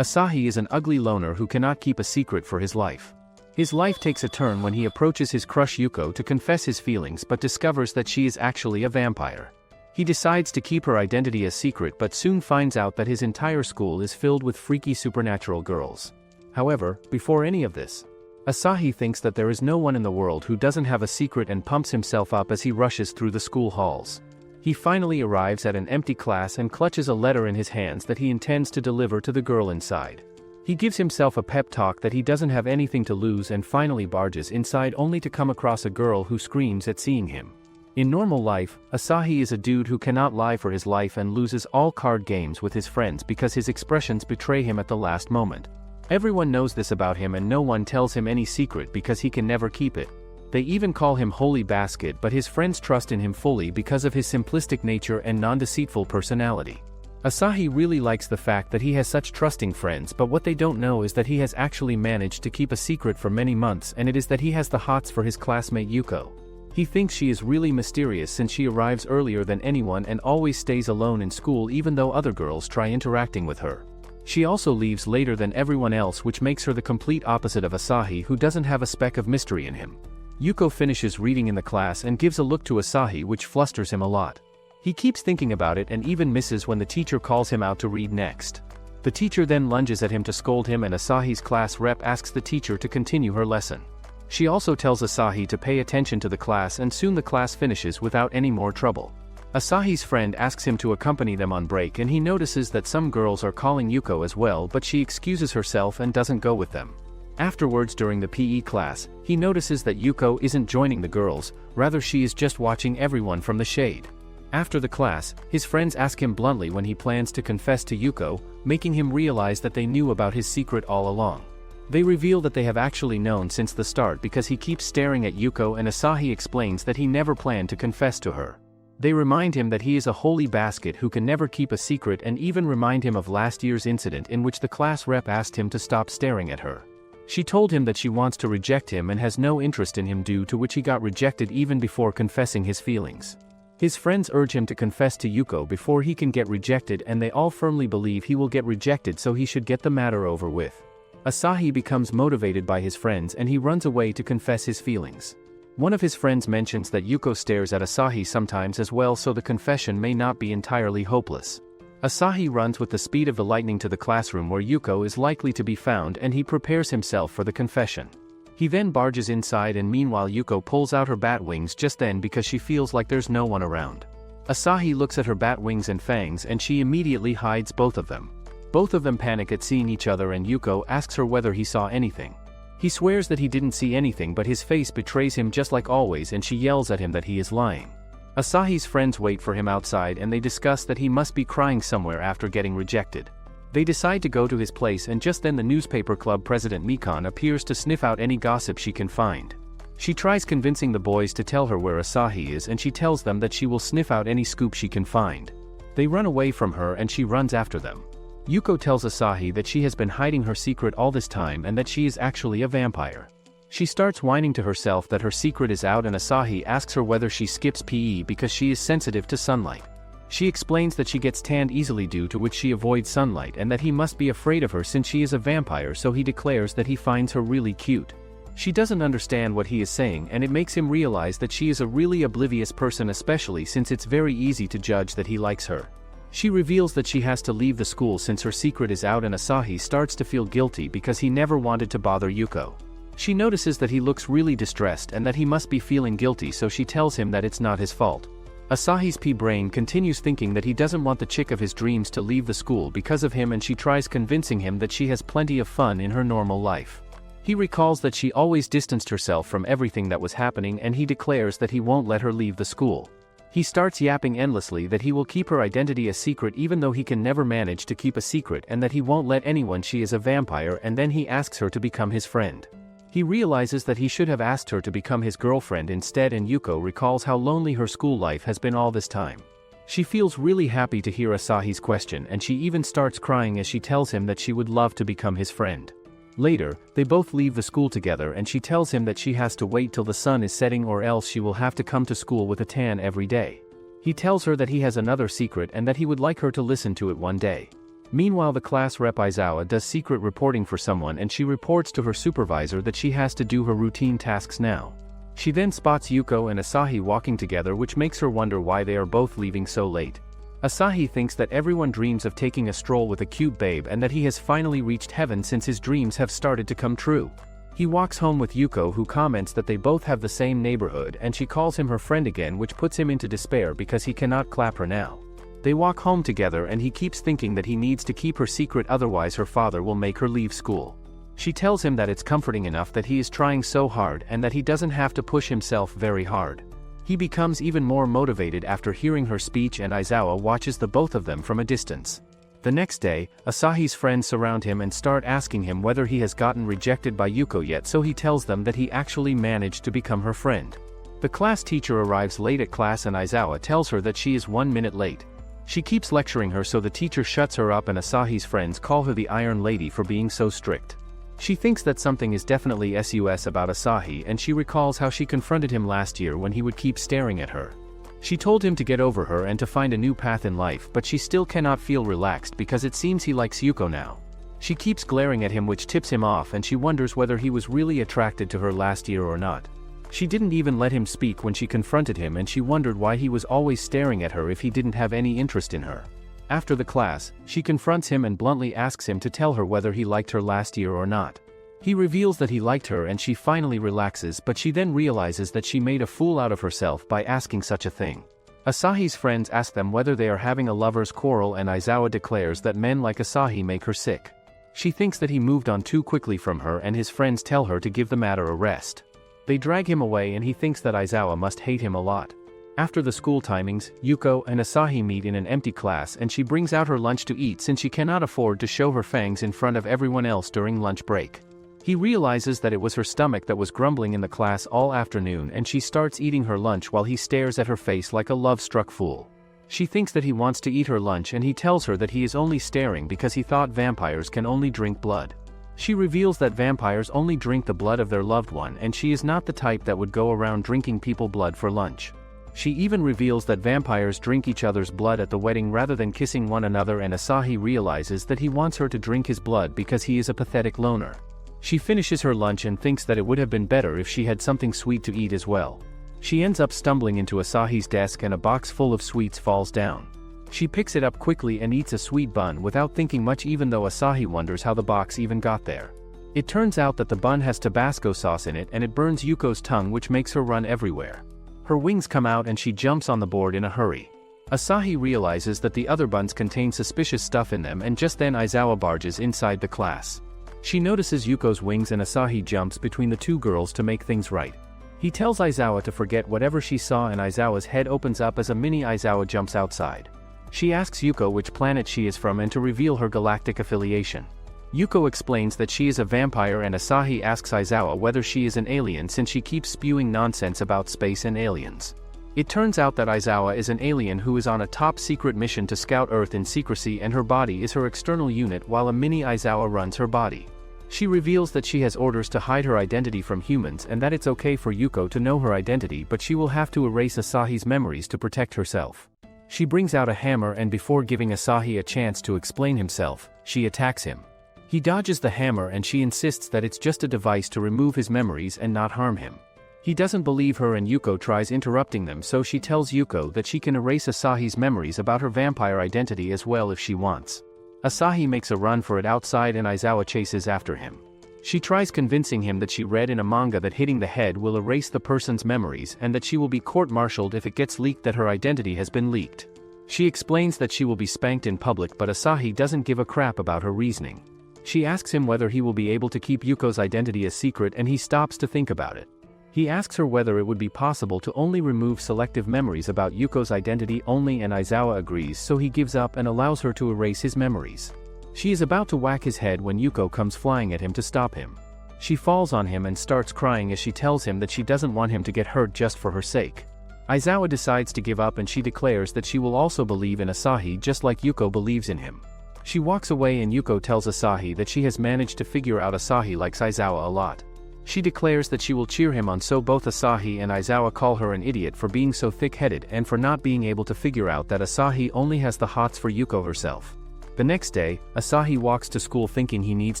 Asahi is an ugly loner who cannot keep a secret for his life. His life takes a turn when he approaches his crush Yuko to confess his feelings but discovers that she is actually a vampire. He decides to keep her identity a secret but soon finds out that his entire school is filled with freaky supernatural girls. However, before any of this, Asahi thinks that there is no one in the world who doesn't have a secret and pumps himself up as he rushes through the school halls. He finally arrives at an empty class and clutches a letter in his hands that he intends to deliver to the girl inside. He gives himself a pep talk that he doesn't have anything to lose and finally barges inside only to come across a girl who screams at seeing him. In normal life, Asahi is a dude who cannot lie for his life and loses all card games with his friends because his expressions betray him at the last moment. Everyone knows this about him and no one tells him any secret because he can never keep it. They even call him Holy Basket, but his friends trust in him fully because of his simplistic nature and non-deceitful personality. Asahi really likes the fact that he has such trusting friends, but what they don't know is that he has actually managed to keep a secret for many months, and it is that he has the hots for his classmate Yuko. He thinks she is really mysterious since she arrives earlier than anyone and always stays alone in school even though other girls try interacting with her. She also leaves later than everyone else, which makes her the complete opposite of Asahi, who doesn't have a speck of mystery in him. Yuko finishes reading in the class and gives a look to Asahi, which flusters him a lot. He keeps thinking about it and even misses when the teacher calls him out to read next. The teacher then lunges at him to scold him and Asahi's class rep asks the teacher to continue her lesson. She also tells Asahi to pay attention to the class and soon the class finishes without any more trouble. Asahi's friend asks him to accompany them on break and he notices that some girls are calling Yuko as well, but she excuses herself and doesn't go with them. Afterwards, during the PE class, he notices that Yuko isn't joining the girls, rather she is just watching everyone from the shade. After the class, his friends ask him bluntly when he plans to confess to Yuko, making him realize that they knew about his secret all along. They reveal that they have actually known since the start because he keeps staring at Yuko and Asahi explains that he never planned to confess to her. They remind him that he is a holy basket who can never keep a secret and even remind him of last year's incident in which the class rep asked him to stop staring at her. She told him that she wants to reject him and has no interest in him, due to which he got rejected even before confessing his feelings. His friends urge him to confess to Yuko before he can get rejected and they all firmly believe he will get rejected, so he should get the matter over with. Asahi becomes motivated by his friends and he runs away to confess his feelings. One of his friends mentions that Yuko stares at Asahi sometimes as well, so the confession may not be entirely hopeless. Asahi runs with the speed of the lightning to the classroom where Yuko is likely to be found and he prepares himself for the confession. He then barges inside and meanwhile Yuko pulls out her bat wings just then because she feels like there's no one around. Asahi looks at her bat wings and fangs and she immediately hides both of them. Both of them panic at seeing each other and Yuko asks her whether he saw anything. He swears that he didn't see anything, but his face betrays him just like always and she yells at him that he is lying. Asahi's friends wait for him outside and they discuss that he must be crying somewhere after getting rejected. They decide to go to his place and just then the newspaper club president Mikan appears to sniff out any gossip she can find. She tries convincing the boys to tell her where Asahi is and she tells them that she will sniff out any scoop she can find. They run away from her and she runs after them. Yuko tells Asahi that she has been hiding her secret all this time and that she is actually a vampire. She starts whining to herself that her secret is out and Asahi asks her whether she skips PE because she is sensitive to sunlight. She explains that she gets tanned easily, due to which she avoids sunlight, and that he must be afraid of her since she is a vampire, so he declares that he finds her really cute. She doesn't understand what he is saying and it makes him realize that she is a really oblivious person, especially since it's very easy to judge that he likes her. She reveals that she has to leave the school since her secret is out and Asahi starts to feel guilty because he never wanted to bother Yuko. She notices that he looks really distressed and that he must be feeling guilty, so she tells him that it's not his fault. Asahi's brain continues thinking that he doesn't want the chick of his dreams to leave the school because of him and she tries convincing him that she has plenty of fun in her normal life. He recalls that she always distanced herself from everything that was happening and he declares that he won't let her leave the school. He starts yapping endlessly that he will keep her identity a secret even though he can never manage to keep a secret, and that he won't let anyone she is a vampire, and then he asks her to become his friend. He realizes that he should have asked her to become his girlfriend instead, and Yuko recalls how lonely her school life has been all this time. She feels really happy to hear Asahi's question and she even starts crying as she tells him that she would love to become his friend. Later, they both leave the school together and she tells him that she has to wait till the sun is setting or else she will have to come to school with a tan every day. He tells her that he has another secret and that he would like her to listen to it one day. Meanwhile, the class rep Aizawa does secret reporting for someone and she reports to her supervisor that she has to do her routine tasks now. She then spots Yuko and Asahi walking together, which makes her wonder why they are both leaving so late. Asahi thinks that everyone dreams of taking a stroll with a cute babe and that he has finally reached heaven since his dreams have started to come true. He walks home with Yuko, who comments that they both have the same neighborhood, and she calls him her friend again, which puts him into despair because he cannot clap her now. They walk home together and he keeps thinking that he needs to keep her secret, otherwise her father will make her leave school. She tells him that it's comforting enough that he is trying so hard and that he doesn't have to push himself very hard. He becomes even more motivated after hearing her speech, and Aizawa watches the both of them from a distance. The next day, Asahi's friends surround him and start asking him whether he has gotten rejected by Yuko yet, so he tells them that he actually managed to become her friend. The class teacher arrives late at class and Aizawa tells her that she is 1 minute late. She keeps lecturing her, so the teacher shuts her up and Asahi's friends call her the Iron Lady for being so strict. She thinks that something is definitely sus about Asahi, and she recalls how she confronted him last year when he would keep staring at her. She told him to get over her and to find a new path in life, but she still cannot feel relaxed because it seems he likes Yuko now. She keeps glaring at him, which tips him off, and she wonders whether he was really attracted to her last year or not. She didn't even let him speak when she confronted him, and she wondered why he was always staring at her if he didn't have any interest in her. After the class, she confronts him and bluntly asks him to tell her whether he liked her last year or not. He reveals that he liked her and she finally relaxes, but she then realizes that she made a fool out of herself by asking such a thing. Asahi's friends ask them whether they are having a lover's quarrel, and Aizawa declares that men like Asahi make her sick. She thinks that he moved on too quickly from her, and his friends tell her to give the matter a rest. They drag him away and he thinks that Aizawa must hate him a lot. After the school timings, Yuko and Asahi meet in an empty class and she brings out her lunch to eat since she cannot afford to show her fangs in front of everyone else during lunch break. He realizes that it was her stomach that was grumbling in the class all afternoon, and she starts eating her lunch while he stares at her face like a love-struck fool. She thinks that he wants to eat her lunch and he tells her that he is only staring because he thought vampires can only drink blood. She reveals that vampires only drink the blood of their loved one, and she is not the type that would go around drinking people's blood for lunch. She even reveals that vampires drink each other's blood at the wedding rather than kissing one another, and Asahi realizes that he wants her to drink his blood because he is a pathetic loner. She finishes her lunch and thinks that it would have been better if she had something sweet to eat as well. She ends up stumbling into Asahi's desk and a box full of sweets falls down. She picks it up quickly and eats a sweet bun without thinking much, even though Asahi wonders how the box even got there. It turns out that the bun has Tabasco sauce in it and it burns Yuko's tongue, which makes her run everywhere. Her wings come out and she jumps on the board in a hurry. Asahi realizes that the other buns contain suspicious stuff in them, and just then Aizawa barges inside the class. She notices Yuko's wings and Asahi jumps between the two girls to make things right. He tells Aizawa to forget whatever she saw, and Aizawa's head opens up as a mini Aizawa jumps outside. She asks Yuko which planet she is from and to reveal her galactic affiliation. Yuko explains that she is a vampire, and Asahi asks Aizawa whether she is an alien since she keeps spewing nonsense about space and aliens. It turns out that Aizawa is an alien who is on a top-secret mission to scout Earth in secrecy, and her body is her external unit while a mini Aizawa runs her body. She reveals that she has orders to hide her identity from humans and that it's okay for Yuko to know her identity, but she will have to erase Asahi's memories to protect herself. She brings out a hammer and before giving Asahi a chance to explain himself, she attacks him. He dodges the hammer and she insists that it's just a device to remove his memories and not harm him. He doesn't believe her and Yuko tries interrupting them, so she tells Yuko that she can erase Asahi's memories about her vampire identity as well if she wants. Asahi makes a run for it outside and Aizawa chases after him. She tries convincing him that she read in a manga that hitting the head will erase the person's memories and that she will be court-martialed if it gets leaked that her identity has been leaked. She explains that she will be spanked in public, but Asahi doesn't give a crap about her reasoning. She asks him whether he will be able to keep Yuko's identity a secret, and he stops to think about it. He asks her whether it would be possible to only remove selective memories about Yuko's identity only, and Aizawa agrees, so he gives up and allows her to erase his memories. She is about to whack his head when Yuko comes flying at him to stop him. She falls on him and starts crying as she tells him that she doesn't want him to get hurt just for her sake. Aizawa decides to give up and she declares that she will also believe in Asahi just like Yuko believes in him. She walks away and Yuko tells Asahi that she has managed to figure out Asahi likes Aizawa a lot. She declares that she will cheer him on, so both Asahi and Aizawa call her an idiot for being so thick-headed and for not being able to figure out that Asahi only has the hots for Yuko herself. The next day, Asahi walks to school thinking he needs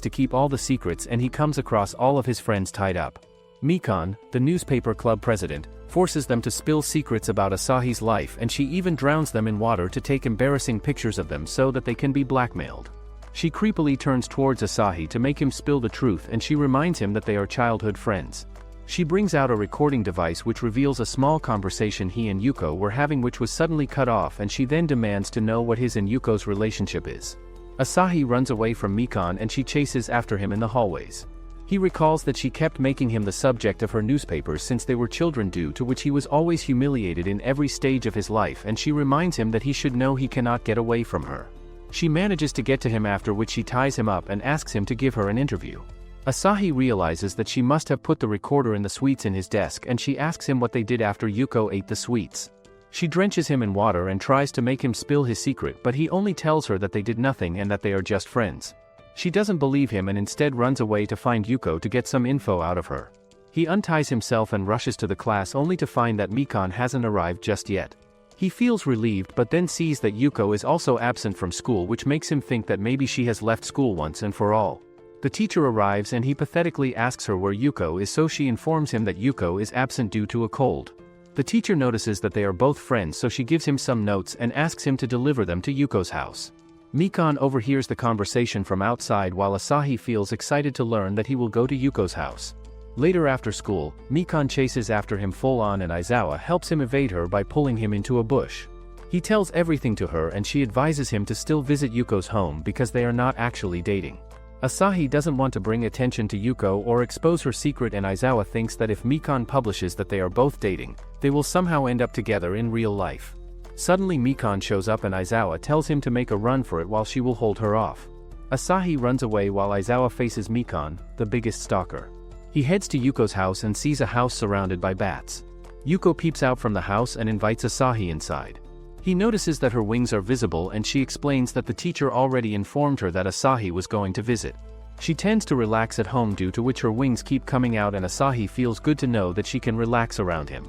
to keep all the secrets, and he comes across all of his friends tied up. Mikan, the newspaper club president, forces them to spill secrets about Asahi's life, and she even drowns them in water to take embarrassing pictures of them so that they can be blackmailed. She creepily turns towards Asahi to make him spill the truth, and she reminds him that they are childhood friends. She brings out a recording device which reveals a small conversation he and Yuko were having, which was suddenly cut off, and she then demands to know what his and Yuko's relationship is. Asahi runs away from Mikan and she chases after him in the hallways. He recalls that she kept making him the subject of her newspapers since they were children, due to which he was always humiliated in every stage of his life, and she reminds him that he should know he cannot get away from her. She manages to get to him, after which she ties him up and asks him to give her an interview. Asahi realizes that she must have put the recorder in the sweets in his desk, and she asks him what they did after Yuko ate the sweets. She drenches him in water and tries to make him spill his secret, but he only tells her that they did nothing and that they are just friends. She doesn't believe him and instead runs away to find Yuko to get some info out of her. He unties himself and rushes to the class, only to find that Mikan hasn't arrived just yet. He feels relieved, but then sees that Yuko is also absent from school, which makes him think that maybe she has left school once and for all. The teacher arrives and he pathetically asks her where Yuko is, so she informs him that Yuko is absent due to a cold. The teacher notices that they are both friends, so she gives him some notes and asks him to deliver them to Yuko's house. Mikan overhears the conversation from outside, while Asahi feels excited to learn that he will go to Yuko's house. Later after school, Mikan chases after him full on, and Aizawa helps him evade her by pulling him into a bush. He tells everything to her and she advises him to still visit Yuko's home because they are not actually dating. Asahi doesn't want to bring attention to Yuko or expose her secret, and Aizawa thinks that if Mikan publishes that they are both dating, they will somehow end up together in real life. Suddenly Mikan shows up and Aizawa tells him to make a run for it while she will hold her off. Asahi runs away while Aizawa faces Mikan, the biggest stalker. He heads to Yuko's house and sees a house surrounded by bats. Yuko peeps out from the house and invites Asahi inside. He notices that her wings are visible, and she explains that the teacher already informed her that Asahi was going to visit. She tends to relax at home, due to which her wings keep coming out, and Asahi feels good to know that she can relax around him.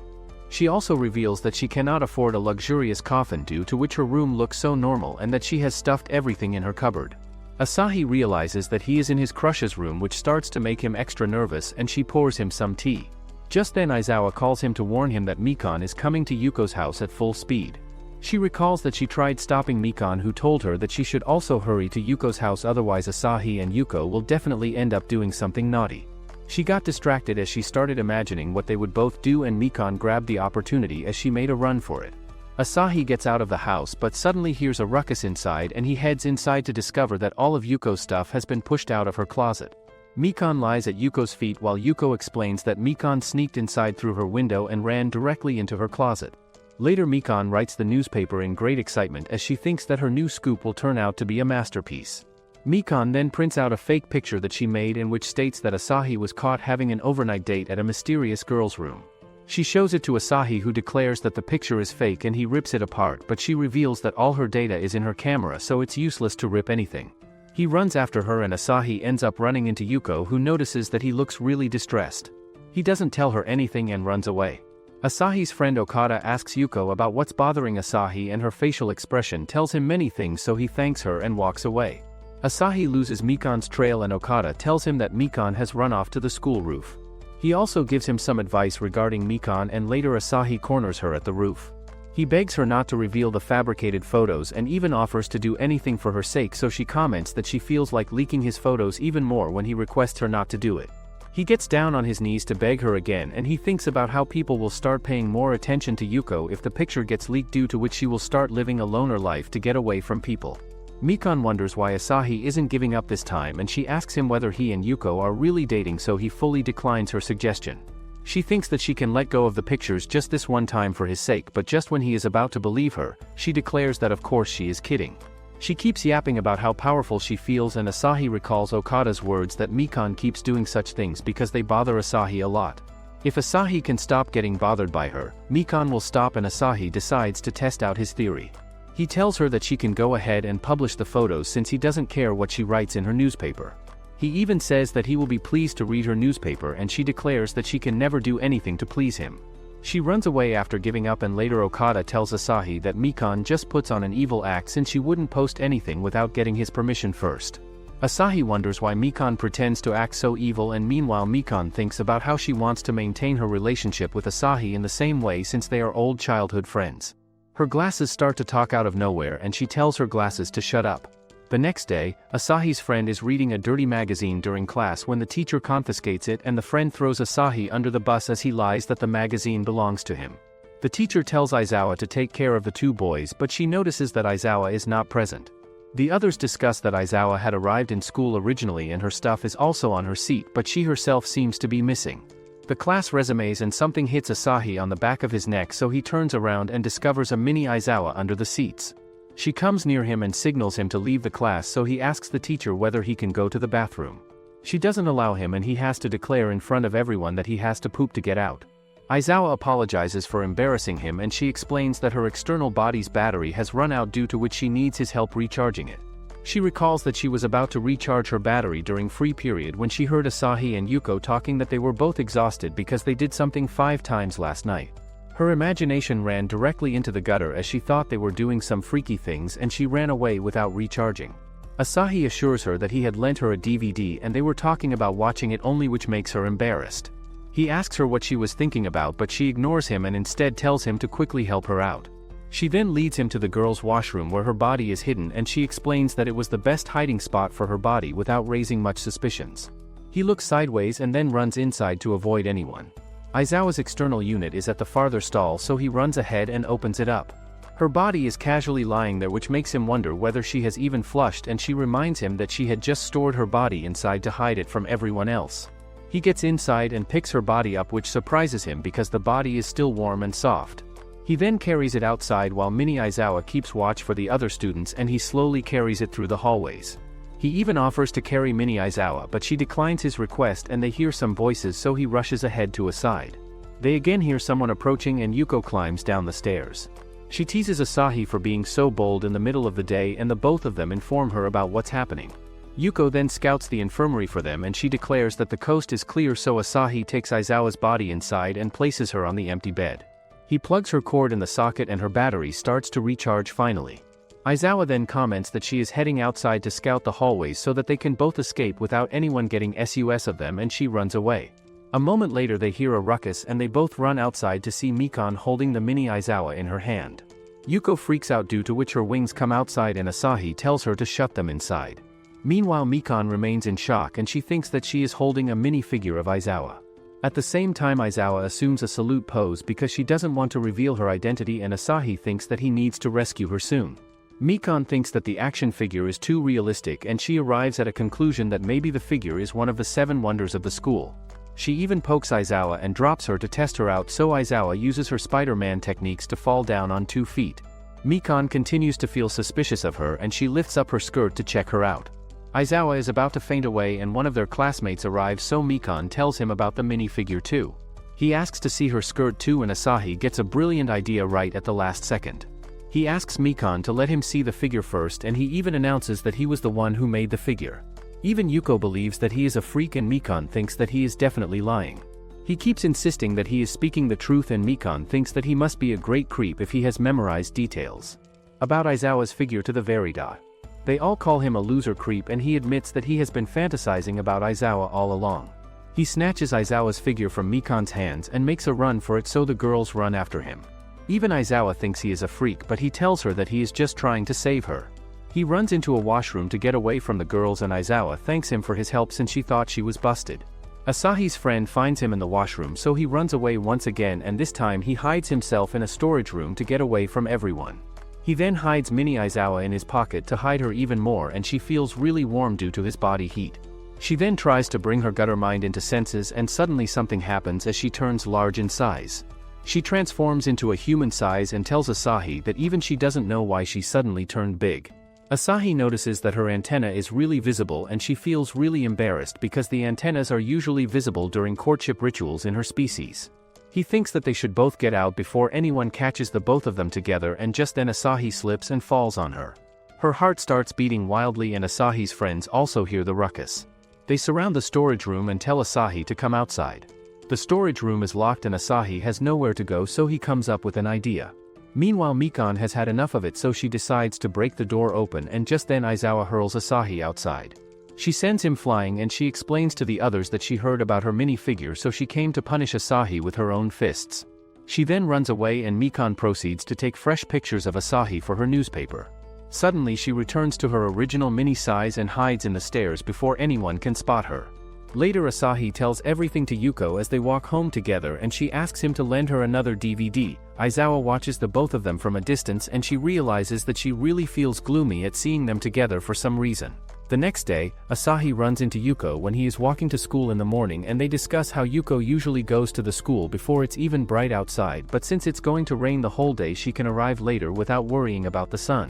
She also reveals that she cannot afford a luxurious coffin, due to which her room looks so normal, and that she has stuffed everything in her cupboard. Asahi realizes that he is in his crush's room, which starts to make him extra nervous, and she pours him some tea. Just then Aizawa calls him to warn him that Mikan is coming to Yuko's house at full speed. She recalls that she tried stopping Mikan, who told her that she should also hurry to Yuko's house, otherwise Asahi and Yuko will definitely end up doing something naughty. She got distracted as she started imagining what they would both do, and Mikan grabbed the opportunity as she made a run for it. Asahi gets out of the house but suddenly hears a ruckus inside, and he heads inside to discover that all of Yuko's stuff has been pushed out of her closet. Mikan lies at Yuko's feet while Yuko explains that Mikan sneaked inside through her window and ran directly into her closet. Later Mikan writes the newspaper in great excitement as she thinks that her new scoop will turn out to be a masterpiece. Mikan then prints out a fake picture that she made, in which states that Asahi was caught having an overnight date at a mysterious girl's room. She shows it to Asahi, who declares that the picture is fake, and he rips it apart, but she reveals that all her data is in her camera, so it's useless to rip anything. He runs after her and Asahi ends up running into Yuko, who notices that he looks really distressed. He doesn't tell her anything and runs away. Asahi's friend Okada asks Yuko about what's bothering Asahi, and her facial expression tells him many things, so he thanks her and walks away. Asahi loses Mikan's trail and Okada tells him that Mikan has run off to the school roof. He also gives him some advice regarding Mikan, and later Asahi corners her at the roof. He begs her not to reveal the fabricated photos and even offers to do anything for her sake, so she comments that she feels like leaking his photos even more when he requests her not to do it. He gets down on his knees to beg her again, and he thinks about how people will start paying more attention to Yuko if the picture gets leaked, due to which she will start living a loner life to get away from people. Mikan wonders why Asahi isn't giving up this time, and she asks him whether he and Yuko are really dating, so he fully declines her suggestion. She thinks that she can let go of the pictures just this one time for his sake, but just when he is about to believe her, she declares that of course she is kidding. She keeps yapping about how powerful she feels, and Asahi recalls Okada's words that Mikan keeps doing such things because they bother Asahi a lot. If Asahi can stop getting bothered by her, Mikan will stop, and Asahi decides to test out his theory. He tells her that she can go ahead and publish the photos since he doesn't care what she writes in her newspaper. He even says that he will be pleased to read her newspaper, and she declares that she can never do anything to please him. She runs away after giving up, and later Okada tells Asahi that Mikan just puts on an evil act since she wouldn't post anything without getting his permission first. Asahi wonders why Mikan pretends to act so evil, and meanwhile Mikan thinks about how she wants to maintain her relationship with Asahi in the same way since they are old childhood friends. Her glasses start to talk out of nowhere and she tells her glasses to shut up. The next day, Asahi's friend is reading a dirty magazine during class when the teacher confiscates it, and the friend throws Asahi under the bus as he lies that the magazine belongs to him. The teacher tells Aizawa to take care of the two boys, but she notices that Aizawa is not present. The others discuss that Aizawa had arrived in school originally and her stuff is also on her seat, but she herself seems to be missing. The class resumes and something hits Asahi on the back of his neck, so he turns around and discovers a mini Aizawa under the seats. She comes near him and signals him to leave the class, so he asks the teacher whether he can go to the bathroom. She doesn't allow him and he has to declare in front of everyone that he has to poop to get out. Aizawa apologizes for embarrassing him and she explains that her external body's battery has run out, due to which she needs his help recharging it. She recalls that she was about to recharge her battery during free period when she heard Asahi and Yuko talking that they were both exhausted because they did something 5 times last night. Her imagination ran directly into the gutter as she thought they were doing some freaky things, and she ran away without recharging. Asahi assures her that he had lent her a DVD and they were talking about watching it only, which makes her embarrassed. He asks her what she was thinking about, but she ignores him and instead tells him to quickly help her out. She then leads him to the girls' washroom where her body is hidden, and she explains that it was the best hiding spot for her body without raising much suspicions. He looks sideways and then runs inside to avoid anyone. Aizawa's external unit is at the farther stall, so he runs ahead and opens it up. Her body is casually lying there, which makes him wonder whether she has even flushed, and she reminds him that she had just stored her body inside to hide it from everyone else. He gets inside and picks her body up, which surprises him because the body is still warm and soft. He then carries it outside while Mini Aizawa keeps watch for the other students, and he slowly carries it through the hallways. He even offers to carry Mini Aizawa, but she declines his request and they hear some voices, so he rushes ahead to a side. They again hear someone approaching and Yuko climbs down the stairs. She teases Asahi for being so bold in the middle of the day, and the both of them inform her about what's happening. Yuko then scouts the infirmary for them and she declares that the coast is clear, so Asahi takes Aizawa's body inside and places her on the empty bed. He plugs her cord in the socket and her battery starts to recharge finally. Aizawa then comments that she is heading outside to scout the hallways so that they can both escape without anyone getting sus of them, and she runs away. A moment later they hear a ruckus and they both run outside to see Mikan holding the mini Aizawa in her hand. Yuko freaks out, due to which her wings come outside and Asahi tells her to shut them inside. Meanwhile Mikan remains in shock and she thinks that she is holding a mini figure of Aizawa. At the same time Aizawa assumes a salute pose because she doesn't want to reveal her identity, and Asahi thinks that he needs to rescue her soon. Mikan thinks that the action figure is too realistic and she arrives at a conclusion that maybe the figure is one of the 7 wonders of the school. She even pokes Aizawa and drops her to test her out, so Aizawa uses her Spider-Man techniques to fall down on 2 feet. Mikan continues to feel suspicious of her and she lifts up her skirt to check her out. Aizawa is about to faint away and one of their classmates arrives, so Mikan tells him about the minifigure too. He asks to see her skirt too, and Asahi gets a brilliant idea right at the last second. He asks Mikan to let him see the figure first, and he even announces that he was the one who made the figure. Even Yuko believes that he is a freak and Mikan thinks that he is definitely lying. He keeps insisting that he is speaking the truth, and Mikan thinks that he must be a great creep if he has memorized details about Aizawa's figure to the very dot. They all call him a loser creep and he admits that he has been fantasizing about Aizawa all along. He snatches Aizawa's figure from Mikan's hands and makes a run for it, so the girls run after him. Even Aizawa thinks he is a freak, but he tells her that he is just trying to save her. He runs into a washroom to get away from the girls and Aizawa thanks him for his help since she thought she was busted. Asahi's friend finds him in the washroom, so he runs away once again, and this time he hides himself in a storage room to get away from everyone. He then hides Mini Aizawa in his pocket to hide her even more, and she feels really warm due to his body heat. She then tries to bring her gutter mind into senses, and suddenly something happens as she turns large in size. She transforms into a human size and tells Asahi that even she doesn't know why she suddenly turned big. Asahi notices that her antenna is really visible and she feels really embarrassed because the antennas are usually visible during courtship rituals in her species. He thinks that they should both get out before anyone catches the both of them together, and just then Asahi slips and falls on her. Her heart starts beating wildly and Asahi's friends also hear the ruckus. They surround the storage room and tell Asahi to come outside. The storage room is locked and Asahi has nowhere to go, so he comes up with an idea. Meanwhile, Mikan has had enough of it, so she decides to break the door open, and just then Aizawa hurls Asahi outside. She sends him flying and she explains to the others that she heard about her minifigure, so she came to punish Asahi with her own fists. She then runs away and Mikan proceeds to take fresh pictures of Asahi for her newspaper. Suddenly she returns to her original mini size and hides in the stairs before anyone can spot her. Later Asahi tells everything to Yuko as they walk home together and she asks him to lend her another DVD. Aizawa watches the both of them from a distance and she realizes that she really feels gloomy at seeing them together for some reason. The next day, Asahi runs into Yuko when he is walking to school in the morning and they discuss how Yuko usually goes to the school before it's even bright outside, but since it's going to rain the whole day she can arrive later without worrying about the sun.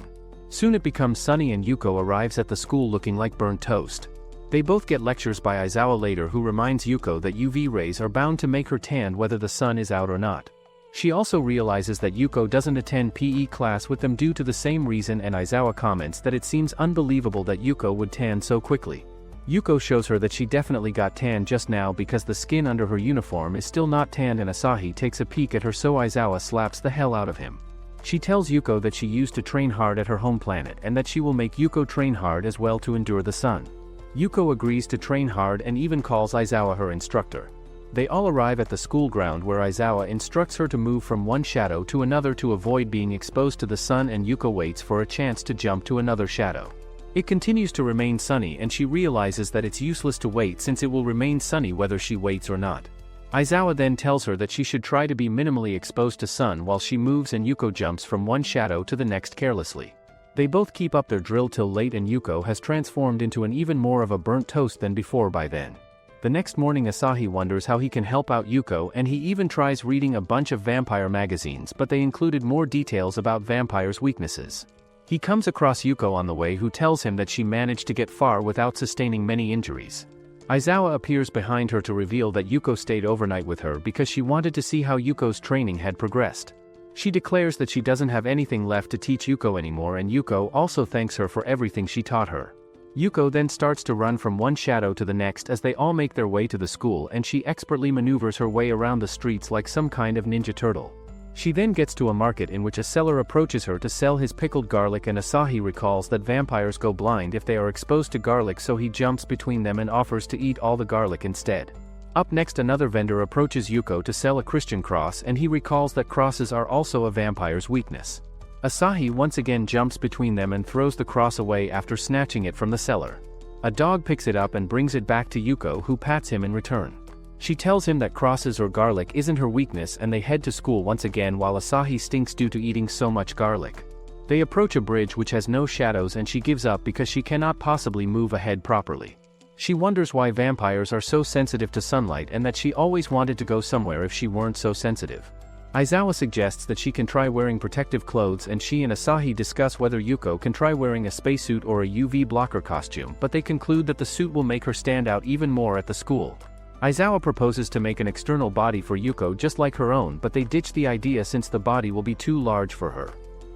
Soon it becomes sunny and Yuko arrives at the school looking like burnt toast. They both get lectures by Aizawa later, who reminds Yuko that UV rays are bound to make her tan whether the sun is out or not. She also realizes that Yuko doesn't attend PE class with them due to the same reason, and Aizawa comments that it seems unbelievable that Yuko would tan so quickly. Yuko shows her that she definitely got tan just now because the skin under her uniform is still not tanned, and Asahi takes a peek at her, so Aizawa slaps the hell out of him. She tells Yuko that she used to train hard at her home planet and that she will make Yuko train hard as well to endure the sun. Yuko agrees to train hard and even calls Aizawa her instructor. They all arrive at the school ground where Aizawa instructs her to move from one shadow to another to avoid being exposed to the sun, and Yuko waits for a chance to jump to another shadow. It continues to remain sunny and she realizes that it's useless to wait since it will remain sunny whether she waits or not. Aizawa then tells her that she should try to be minimally exposed to sun while she moves, and Yuko jumps from one shadow to the next carelessly. They both keep up their drill till late and Yuko has transformed into an even more of a burnt toast than before by then. The next morning Asahi wonders how he can help out Yuko, and he even tries reading a bunch of vampire magazines, but they included more details about vampires' weaknesses. He comes across Yuko on the way, who tells him that she managed to get far without sustaining many injuries. Aizawa appears behind her to reveal that Yuko stayed overnight with her because she wanted to see how Yuko's training had progressed. She declares that she doesn't have anything left to teach Yuko anymore, and Yuko also thanks her for everything she taught her. Yuko then starts to run from one shadow to the next as they all make their way to the school, and she expertly maneuvers her way around the streets like some kind of ninja turtle. She then gets to a market in which a seller approaches her to sell his pickled garlic, and Asahi recalls that vampires go blind if they are exposed to garlic, so he jumps between them and offers to eat all the garlic instead. Up next, another vendor approaches Yuko to sell a Christian cross, and he recalls that crosses are also a vampire's weakness. Asahi once again jumps between them and throws the cross away after snatching it from the seller. A dog picks it up and brings it back to Yuko, who pats him in return. She tells him that crosses or garlic isn't her weakness, and they head to school once again while Asahi stinks due to eating so much garlic. They approach a bridge which has no shadows and she gives up because she cannot possibly move ahead properly. She wonders why vampires are so sensitive to sunlight and that she always wanted to go somewhere if she weren't so sensitive. Aizawa suggests that she can try wearing protective clothes, and she and Asahi discuss whether Yuko can try wearing a spacesuit or a UV blocker costume, but they conclude that the suit will make her stand out even more at the school. Aizawa proposes to make an external body for Yuko just like her own, but they ditch the idea since the body will be too large for her.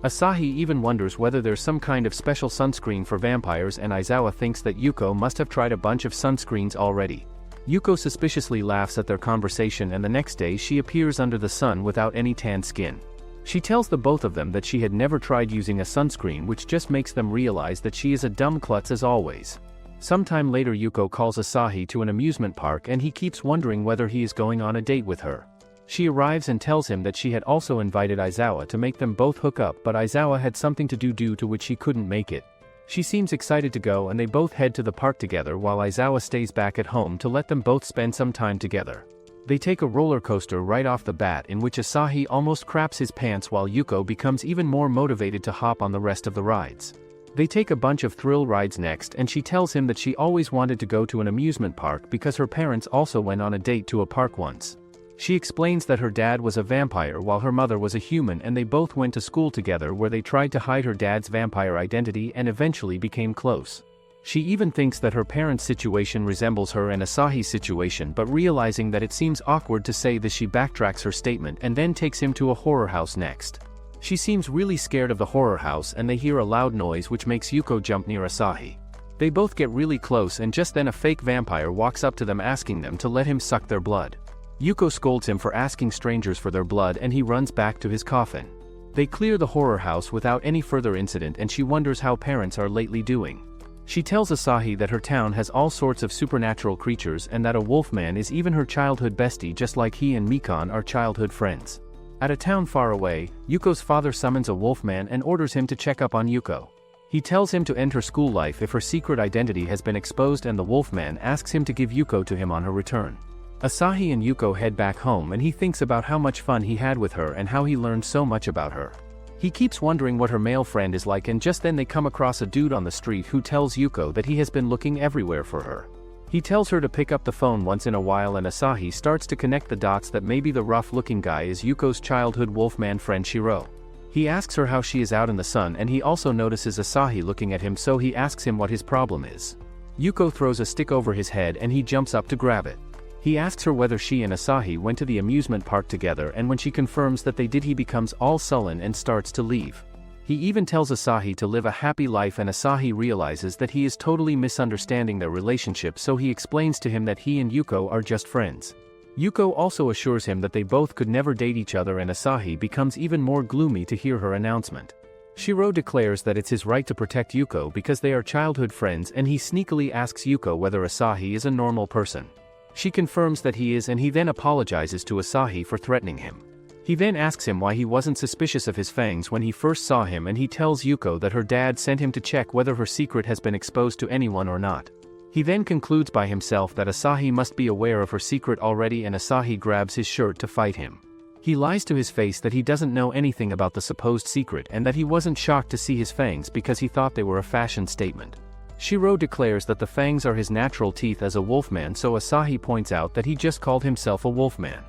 Asahi even wonders whether there's some kind of special sunscreen for vampires, and Aizawa thinks that Yuko must have tried a bunch of sunscreens already. Yuko suspiciously laughs at their conversation, and the next day she appears under the sun without any tan skin. She tells the both of them that she had never tried using a sunscreen, which just makes them realize that she is a dumb klutz as always. Sometime later Yuko calls Asahi to an amusement park, and he keeps wondering whether he is going on a date with her. She arrives and tells him that she had also invited Aizawa to make them both hook up, but Aizawa had something to do due to which he couldn't make it. She seems excited to go, and they both head to the park together while Aizawa stays back at home to let them both spend some time together. They take a roller coaster right off the bat, in which Asahi almost craps his pants while Yuko becomes even more motivated to hop on the rest of the rides. They take a bunch of thrill rides next, and she tells him that she always wanted to go to an amusement park because her parents also went on a date to a park once. She explains that her dad was a vampire while her mother was a human, and they both went to school together where they tried to hide her dad's vampire identity and eventually became close. She even thinks that her parents' situation resembles her and Asahi's situation, but realizing that it seems awkward to say this, she backtracks her statement and then takes him to a horror house next. She seems really scared of the horror house, and they hear a loud noise which makes Yuko jump near Asahi. They both get really close, and just then a fake vampire walks up to them asking them to let him suck their blood. Yuko scolds him for asking strangers for their blood and he runs back to his coffin. They clear the horror house without any further incident and she wonders how parents are lately doing. She tells Asahi that her town has all sorts of supernatural creatures and that a wolfman is even her childhood bestie, just like he and Mikan are childhood friends. At a town far away, Yuko's father summons a wolfman and orders him to check up on Yuko. He tells him to end her school life if her secret identity has been exposed, and the wolfman asks him to give Yuko to him on her return. Asahi and Yuko head back home and he thinks about how much fun he had with her and how he learned so much about her. He keeps wondering what her male friend is like, and just then they come across a dude on the street who tells Yuko that he has been looking everywhere for her. He tells her to pick up the phone once in a while, and Asahi starts to connect the dots that maybe the rough-looking guy is Yuko's childhood wolfman friend Shiro. He asks her how she is out in the sun and he also notices Asahi looking at him, so he asks him what his problem is. Yuko throws a stick over his head and he jumps up to grab it. He asks her whether she and Asahi went to the amusement park together, and when she confirms that they did, he becomes all sullen and starts to leave. He even tells Asahi to live a happy life, and Asahi realizes that he is totally misunderstanding their relationship, so he explains to him that he and Yuko are just friends. Yuko also assures him that they both could never date each other, and Asahi becomes even more gloomy to hear her announcement. Shiro declares that it's his right to protect Yuko because they are childhood friends, and he sneakily asks Yuko whether Asahi is a normal person. She confirms that he is, and he then apologizes to Asahi for threatening him. He then asks him why he wasn't suspicious of his fangs when he first saw him, and he tells Yuko that her dad sent him to check whether her secret has been exposed to anyone or not. He then concludes by himself that Asahi must be aware of her secret already, and Asahi grabs his shirt to fight him. He lies to his face that he doesn't know anything about the supposed secret and that he wasn't shocked to see his fangs because he thought they were a fashion statement. Shiro declares that the fangs are his natural teeth as a wolfman, so Asahi points out that he just called himself a wolfman.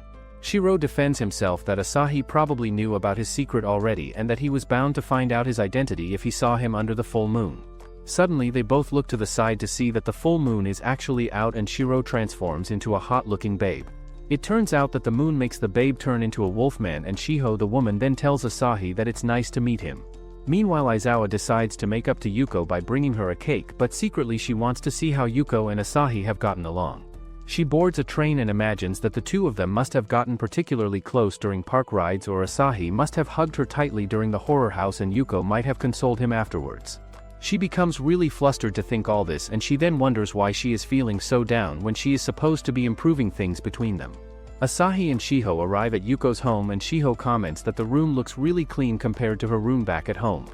Shiro defends himself that Asahi probably knew about his secret already and that he was bound to find out his identity if he saw him under the full moon. Suddenly they both look to the side to see that the full moon is actually out, and Shiro transforms into a hot-looking babe. It turns out that the moon makes the babe turn into a wolfman, and Shiho the woman then tells Asahi that it's nice to meet him. Meanwhile, Aizawa decides to make up to Yuko by bringing her a cake, but secretly she wants to see how Yuko and Asahi have gotten along. She boards a train and imagines that the two of them must have gotten particularly close during park rides, or Asahi must have hugged her tightly during the horror house and Yuko might have consoled him afterwards. She becomes really flustered to think all this, and she then wonders why she is feeling so down when she is supposed to be improving things between them. Asahi and Shiho arrive at Yuko's home, and Shiho comments that the room looks really clean compared to her room back at home.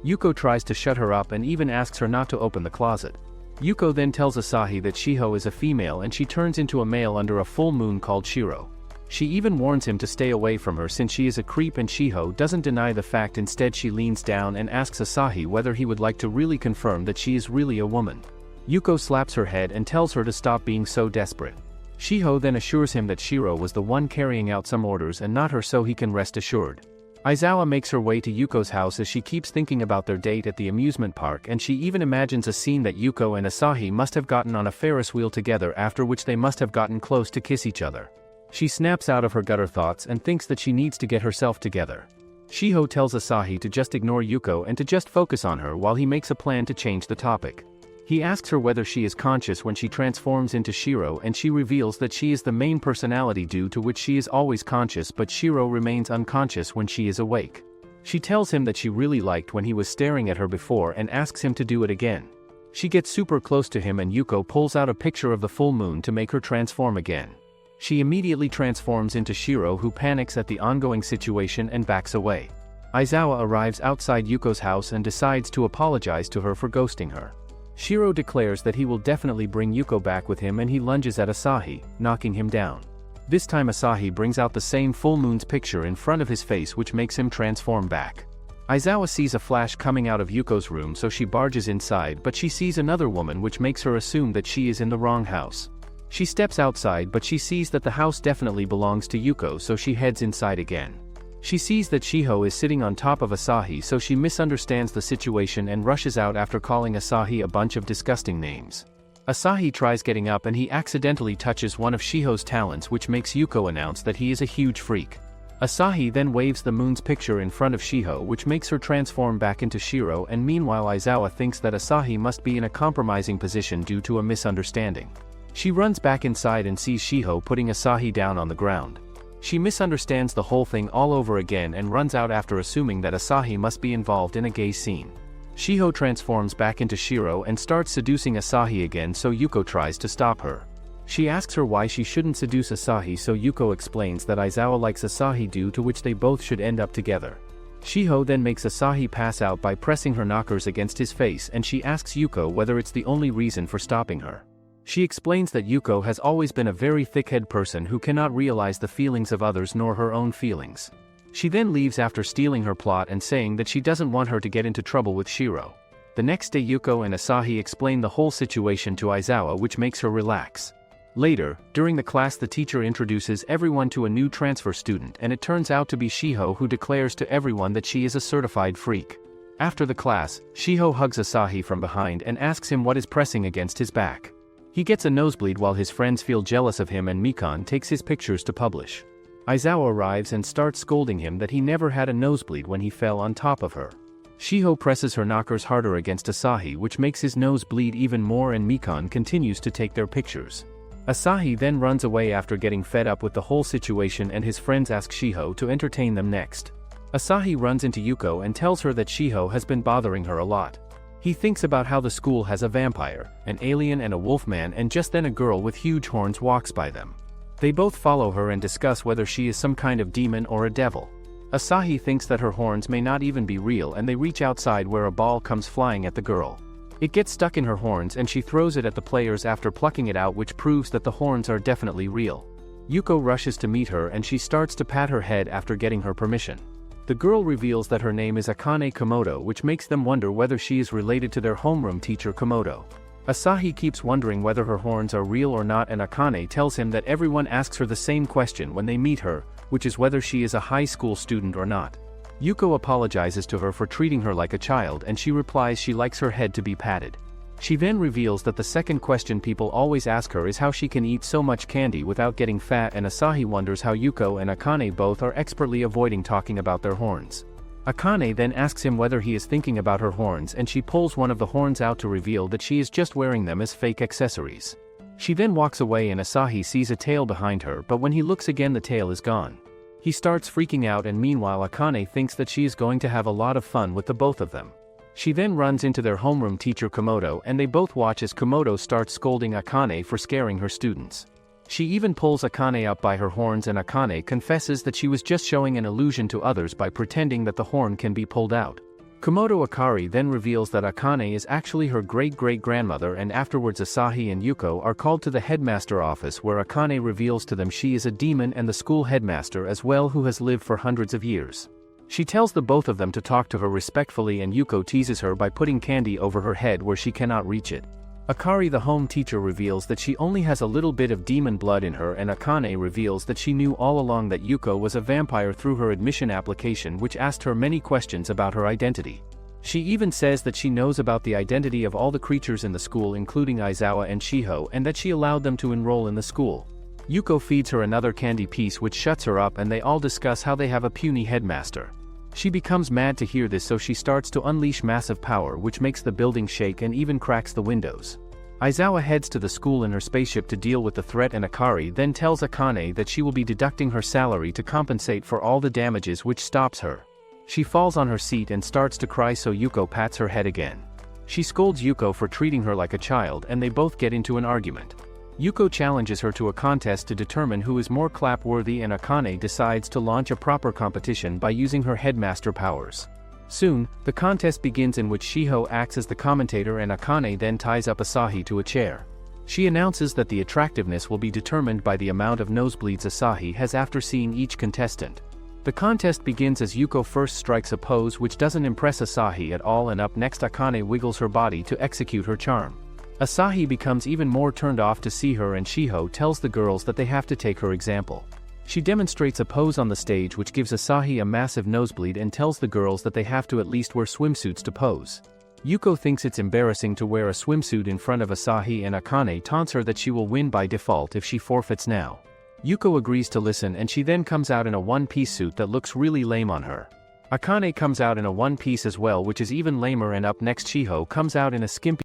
Yuko tries to shut her up and even asks her not to open the closet. Yuko then tells Asahi that Shiho is a female and she turns into a male under a full moon called Shiro. She even warns him to stay away from her since she is a creep, and Shiho doesn't deny the fact. Instead, she leans down and asks Asahi whether he would like to really confirm that she is really a woman. Yuko slaps her head and tells her to stop being so desperate. Shiho then assures him that Shiro was the one carrying out some orders and not her, so he can rest assured. Aizawa makes her way to Yuko's house as she keeps thinking about their date at the amusement park, and she even imagines a scene that Yuko and Asahi must have gotten on a Ferris wheel together, after which they must have gotten close to kiss each other. She snaps out of her gutter thoughts and thinks that she needs to get herself together. Shiho tells Asahi to just ignore Yuko and to just focus on her while he makes a plan to change the topic. He asks her whether she is conscious when she transforms into Shiro, and she reveals that she is the main personality, due to which she is always conscious, but Shiro remains unconscious when she is awake. She tells him that she really liked when he was staring at her before and asks him to do it again. She gets super close to him and Yuko pulls out a picture of the full moon to make her transform again. She immediately transforms into Shiro, who panics at the ongoing situation and backs away. Aizawa arrives outside Yuko's house and decides to apologize to her for ghosting her. Shiro declares that he will definitely bring Yuko back with him, and he lunges at Asahi, knocking him down. This time Asahi brings out the same full moon's picture in front of his face, which makes him transform back. Aizawa sees a flash coming out of Yuko's room, so she barges inside, but she sees another woman, which makes her assume that she is in the wrong house. She steps outside, but she sees that the house definitely belongs to Yuko, so she heads inside again. She sees that Shiho is sitting on top of Asahi, so she misunderstands the situation and rushes out after calling Asahi a bunch of disgusting names. Asahi tries getting up and he accidentally touches one of Shiho's talons, which makes Yuko announce that he is a huge freak. Asahi then waves the moon's picture in front of Shiho, which makes her transform back into Shiro, and meanwhile Aizawa thinks that Asahi must be in a compromising position due to a misunderstanding. She runs back inside and sees Shiho putting Asahi down on the ground. She misunderstands the whole thing all over again and runs out after assuming that Asahi must be involved in a gay scene. Shiho transforms back into Shiro and starts seducing Asahi again, so Yuko tries to stop her. She asks her why she shouldn't seduce Asahi, so Yuko explains that Aizawa likes Asahi, due to which they both should end up together. Shiho then makes Asahi pass out by pressing her knockers against his face, and she asks Yuko whether it's the only reason for stopping her. She explains that Yuko has always been a very thick-headed person who cannot realize the feelings of others nor her own feelings. She then leaves after stealing her plot and saying that she doesn't want her to get into trouble with Shiro. The next day Yuko and Asahi explain the whole situation to Aizawa, which makes her relax. Later, during the class, the teacher introduces everyone to a new transfer student, and it turns out to be Shiho, who declares to everyone that she is a certified freak. After the class, Shiho hugs Asahi from behind and asks him what is pressing against his back. He gets a nosebleed while his friends feel jealous of him, and Mikan takes his pictures to publish. Aizawa arrives and starts scolding him that he never had a nosebleed when he fell on top of her. Shiho presses her knockers harder against Asahi, which makes his nose bleed even more, and Mikan continues to take their pictures. Asahi then runs away after getting fed up with the whole situation, and his friends ask Shiho to entertain them next. Asahi runs into Yuko and tells her that Shiho has been bothering her a lot. He thinks about how the school has a vampire, an alien and a wolfman, and just then a girl with huge horns walks by them. They both follow her and discuss whether she is some kind of demon or a devil. Asahi thinks that her horns may not even be real, and they reach outside where a ball comes flying at the girl. It gets stuck in her horns and she throws it at the players after plucking it out, which proves that the horns are definitely real. Yuko rushes to meet her and she starts to pat her head after getting her permission. The girl reveals that her name is Akane Komodo, which makes them wonder whether she is related to their homeroom teacher Komodo. Asahi keeps wondering whether her horns are real or not, and Akane tells him that everyone asks her the same question when they meet her, which is whether she is a high school student or not. Yuko apologizes to her for treating her like a child, and she replies she likes her head to be patted. She then reveals that the second question people always ask her is how she can eat so much candy without getting fat, and Asahi wonders how Yuko and Akane both are expertly avoiding talking about their horns. Akane then asks him whether he is thinking about her horns, and she pulls one of the horns out to reveal that she is just wearing them as fake accessories. She then walks away and Asahi sees a tail behind her, but when he looks again the tail is gone. He starts freaking out, and meanwhile Akane thinks that she is going to have a lot of fun with the both of them. She then runs into their homeroom teacher Komodo, and they both watch as Komodo starts scolding Akane for scaring her students. She even pulls Akane up by her horns, and Akane confesses that she was just showing an illusion to others by pretending that the horn can be pulled out. Komodo Akari then reveals that Akane is actually her great-great-grandmother, and afterwards Asahi and Yuko are called to the headmaster office, where Akane reveals to them she is a demon and the school headmaster as well, who has lived for hundreds of years. She tells the both of them to talk to her respectfully, and Yuko teases her by putting candy over her head where she cannot reach it. Akari, the home teacher, reveals that she only has a little bit of demon blood in her, and Akane reveals that she knew all along that Yuko was a vampire through her admission application, which asked her many questions about her identity. She even says that she knows about the identity of all the creatures in the school, including Aizawa and Shiho, and that she allowed them to enroll in the school. Yuko feeds her another candy piece, which shuts her up, and they all discuss how they have a puny headmaster. She becomes mad to hear this, so she starts to unleash massive power, which makes the building shake and even cracks the windows. Aizawa heads to the school in her spaceship to deal with the threat, and Akari then tells Akane that she will be deducting her salary to compensate for all the damages, which stops her. She falls on her seat and starts to cry, so Yuko pats her head again. She scolds Yuko for treating her like a child, and they both get into an argument. Yuko challenges her to a contest to determine who is more clap-worthy, and Akane decides to launch a proper competition by using her headmaster powers. Soon, the contest begins, in which Shiho acts as the commentator, and Akane then ties up Asahi to a chair. She announces that the attractiveness will be determined by the amount of nosebleeds Asahi has after seeing each contestant. The contest begins as Yuko first strikes a pose which doesn't impress Asahi at all, and up next Akane wiggles her body to execute her charm. Asahi becomes even more turned off to see her, and Shiho tells the girls that they have to take her example. She demonstrates a pose on the stage which gives Asahi a massive nosebleed and tells the girls that they have to at least wear swimsuits to pose. Yuko thinks it's embarrassing to wear a swimsuit in front of Asahi, and Akane taunts her that she will win by default if she forfeits now. Yuko agrees to listen, and she then comes out in a one-piece suit that looks really lame on her. Akane comes out in a one-piece as well, which is even lamer, and up next Shiho comes out in a skimpy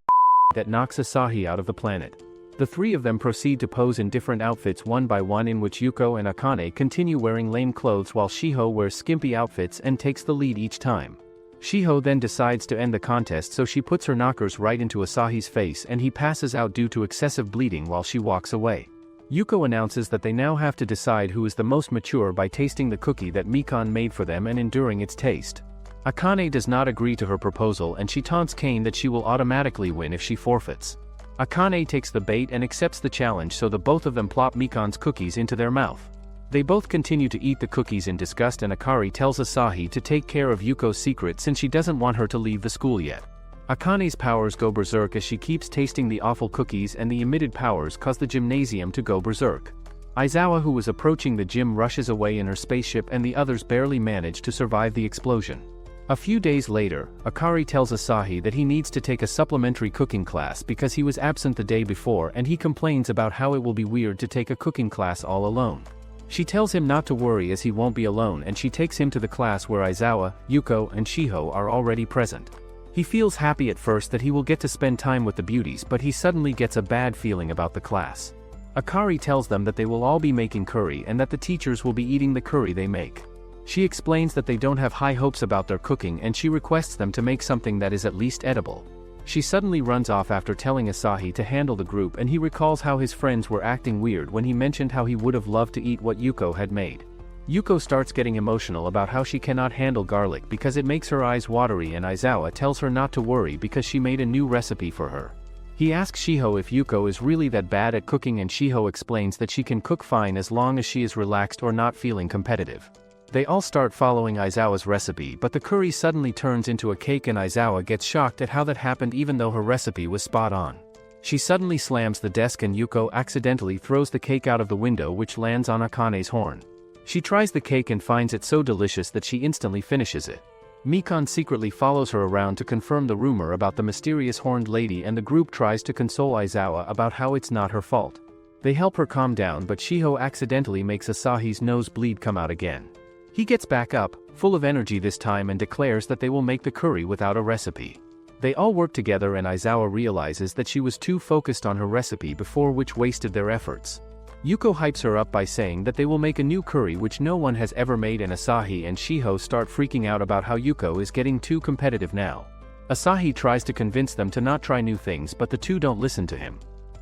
that knocks Asahi out of the planet. The three of them proceed to pose in different outfits one by one, in which Yuko and Akane continue wearing lame clothes while Shiho wears skimpy outfits and takes the lead each time. Shiho then decides to end the contest, so she puts her knockers right into Asahi's face and he passes out due to excessive bleeding while she walks away. Yuko announces that they now have to decide who is the most mature by tasting the cookie that Mikan made for them and enduring its taste. Akane does not agree to her proposal and she taunts Kane that she will automatically win if she forfeits. Akane takes the bait and accepts the challenge, so the both of them plop Mikan's cookies into their mouth. They both continue to eat the cookies in disgust and Akari tells Asahi to take care of Yuko's secret since she doesn't want her to leave the school yet. Akane's powers go berserk as she keeps tasting the awful cookies and the emitted powers cause the gymnasium to go berserk. Aizawa, who was approaching the gym, rushes away in her spaceship and the others barely manage to survive the explosion. A few days later, Akari tells Asahi that he needs to take a supplementary cooking class because he was absent the day before, and he complains about how it will be weird to take a cooking class all alone. She tells him not to worry as he won't be alone, and she takes him to the class where Aizawa, Yuko, and Shiho are already present. He feels happy at first that he will get to spend time with the beauties, but he suddenly gets a bad feeling about the class. Akari tells them that they will all be making curry and that the teachers will be eating the curry they make. She explains that they don't have high hopes about their cooking and she requests them to make something that is at least edible. She suddenly runs off after telling Asahi to handle the group, and he recalls how his friends were acting weird when he mentioned how he would have loved to eat what Yuko had made. Yuko starts getting emotional about how she cannot handle garlic because it makes her eyes watery, and Aizawa tells her not to worry because she made a new recipe for her. He asks Shiho if Yuko is really that bad at cooking, and Shiho explains that she can cook fine as long as she is relaxed or not feeling competitive. They all start following Aizawa's recipe, but the curry suddenly turns into a cake and Aizawa gets shocked at how that happened even though her recipe was spot on. She suddenly slams the desk and Yuko accidentally throws the cake out of the window, which lands on Akane's horn. She tries the cake and finds it so delicious that she instantly finishes it. Mikan secretly follows her around to confirm the rumor about the mysterious horned lady, and the group tries to console Aizawa about how it's not her fault. They help her calm down, but Shiho accidentally makes Asahi's nose bleed come out again. He gets back up, full of energy this time, and declares that they will make the curry without a recipe. They all work together and Aizawa realizes that she was too focused on her recipe before, which wasted their efforts. Yuko hypes her up by saying that they will make a new curry which no one has ever made, and Asahi and Shiho start freaking out about how Yuko is getting too competitive now. Asahi tries to convince them to not try new things, but the two don't listen to him.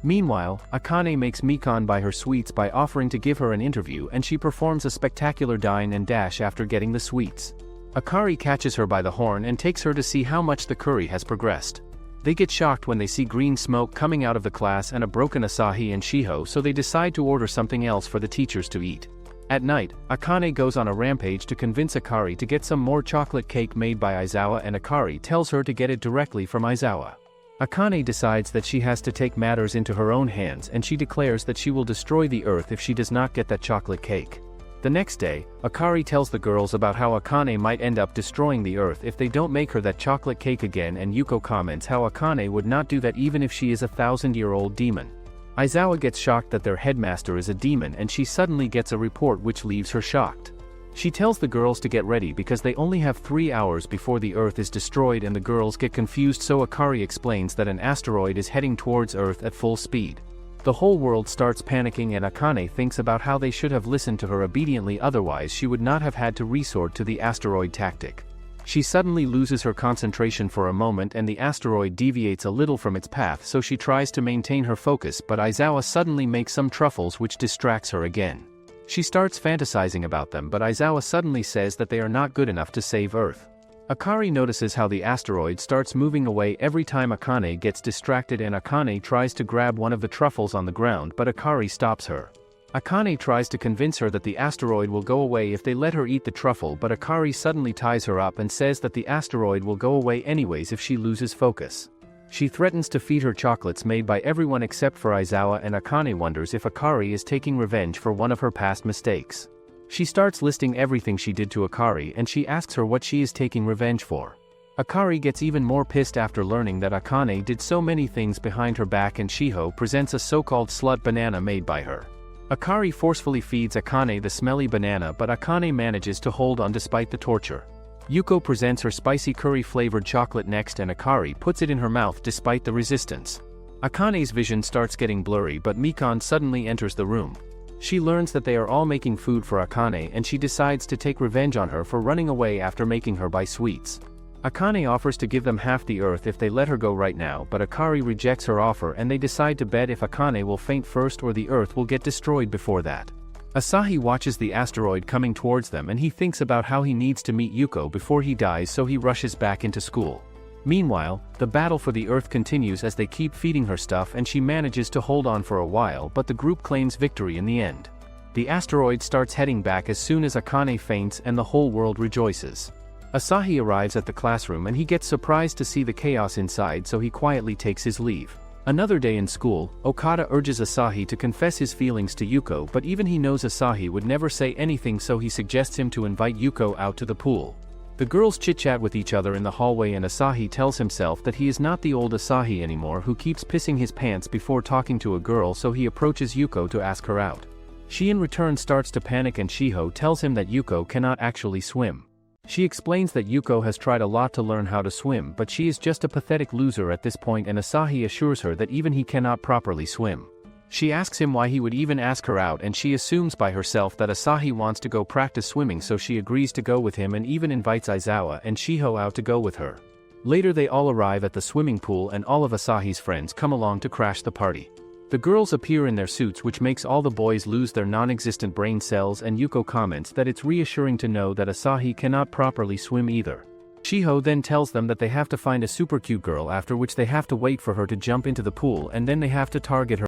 Meanwhile, Akane makes Mikan buy her sweets by offering to give her an interview, and she performs a spectacular dine and dash after getting the sweets. Akari catches her by the horn and takes her to see how much the curry has progressed. They get shocked when they see green smoke coming out of the class and a broken Asahi and Shiho, so they decide to order something else for the teachers to eat. At night, Akane goes on a rampage to convince Akari to get some more chocolate cake made by Aizawa, and Akari tells her to get it directly from Aizawa. Akane decides that she has to take matters into her own hands, and she declares that she will destroy the earth if she does not get that chocolate cake. The next day, Akari tells the girls about how Akane might end up destroying the earth if they don't make her that chocolate cake again, and Yuko comments how Akane would not do that even if she is a 1,000-year-old demon. Aizawa gets shocked that their headmaster is a demon, and she suddenly gets a report which leaves her shocked. She tells the girls to get ready because they only have 3 hours before the Earth is destroyed, and the girls get confused, so Akari explains that an asteroid is heading towards Earth at full speed. The whole world starts panicking, and Akane thinks about how they should have listened to her obediently, otherwise she would not have had to resort to the asteroid tactic. She suddenly loses her concentration for a moment and the asteroid deviates a little from its path, so she tries to maintain her focus, but Aizawa suddenly makes some truffles which distracts her again. She starts fantasizing about them, but Aizawa suddenly says that they are not good enough to save Earth. Akari notices how the asteroid starts moving away every time Akane gets distracted, and Akane tries to grab one of the truffles on the ground, but Akari stops her. Akane tries to convince her that the asteroid will go away if they let her eat the truffle, but Akari suddenly ties her up and says that the asteroid will go away anyways if she loses focus. She threatens to feed her chocolates made by everyone except for Aizawa, and Akane wonders if Akari is taking revenge for one of her past mistakes. She starts listing everything she did to Akari, and she asks her what she is taking revenge for. Akari gets even more pissed after learning that Akane did so many things behind her back, and Shiho presents a so-called slut banana made by her. Akari forcefully feeds Akane the smelly banana, but Akane manages to hold on despite the torture. Yuko presents her spicy curry-flavored chocolate next, and Akari puts it in her mouth despite the resistance. Akane's vision starts getting blurry, but Mikan suddenly enters the room. She learns that they are all making food for Akane and she decides to take revenge on her for running away after making her buy sweets. Akane offers to give them half the earth if they let her go right now, but Akari rejects her offer and they decide to bet if Akane will faint first or the earth will get destroyed before that. Asahi watches the asteroid coming towards them and he thinks about how he needs to meet Yuko before he dies, so he rushes back into school. Meanwhile, the battle for the earth continues as they keep feeding her stuff and she manages to hold on for a while, but the group claims victory in the end. The asteroid starts heading back as soon as Akane faints and the whole world rejoices. Asahi arrives at the classroom and he gets surprised to see the chaos inside, so he quietly takes his leave. Another day in school, Okada urges Asahi to confess his feelings to Yuko, but even he knows Asahi would never say anything, so he suggests him to invite Yuko out to the pool. The girls chit-chat with each other in the hallway and Asahi tells himself that he is not the old Asahi anymore who keeps pissing his pants before talking to a girl, so he approaches Yuko to ask her out. She in return starts to panic and Shiho tells him that Yuko cannot actually swim. She explains that Yuko has tried a lot to learn how to swim, but she is just a pathetic loser at this point, and Asahi assures her that even he cannot properly swim. She asks him why he would even ask her out and she assumes by herself that Asahi wants to go practice swimming, so she agrees to go with him and even invites Aizawa and Shiho out to go with her. Later they all arrive at the swimming pool and all of Asahi's friends come along to crash the party. The girls appear in their suits, which makes all the boys lose their non-existent brain cells, and Yuko comments that it's reassuring to know that Asahi cannot properly swim either. Shiho then tells them that they have to find a super cute girl, after which they have to wait for her to jump into the pool and then they have to target her.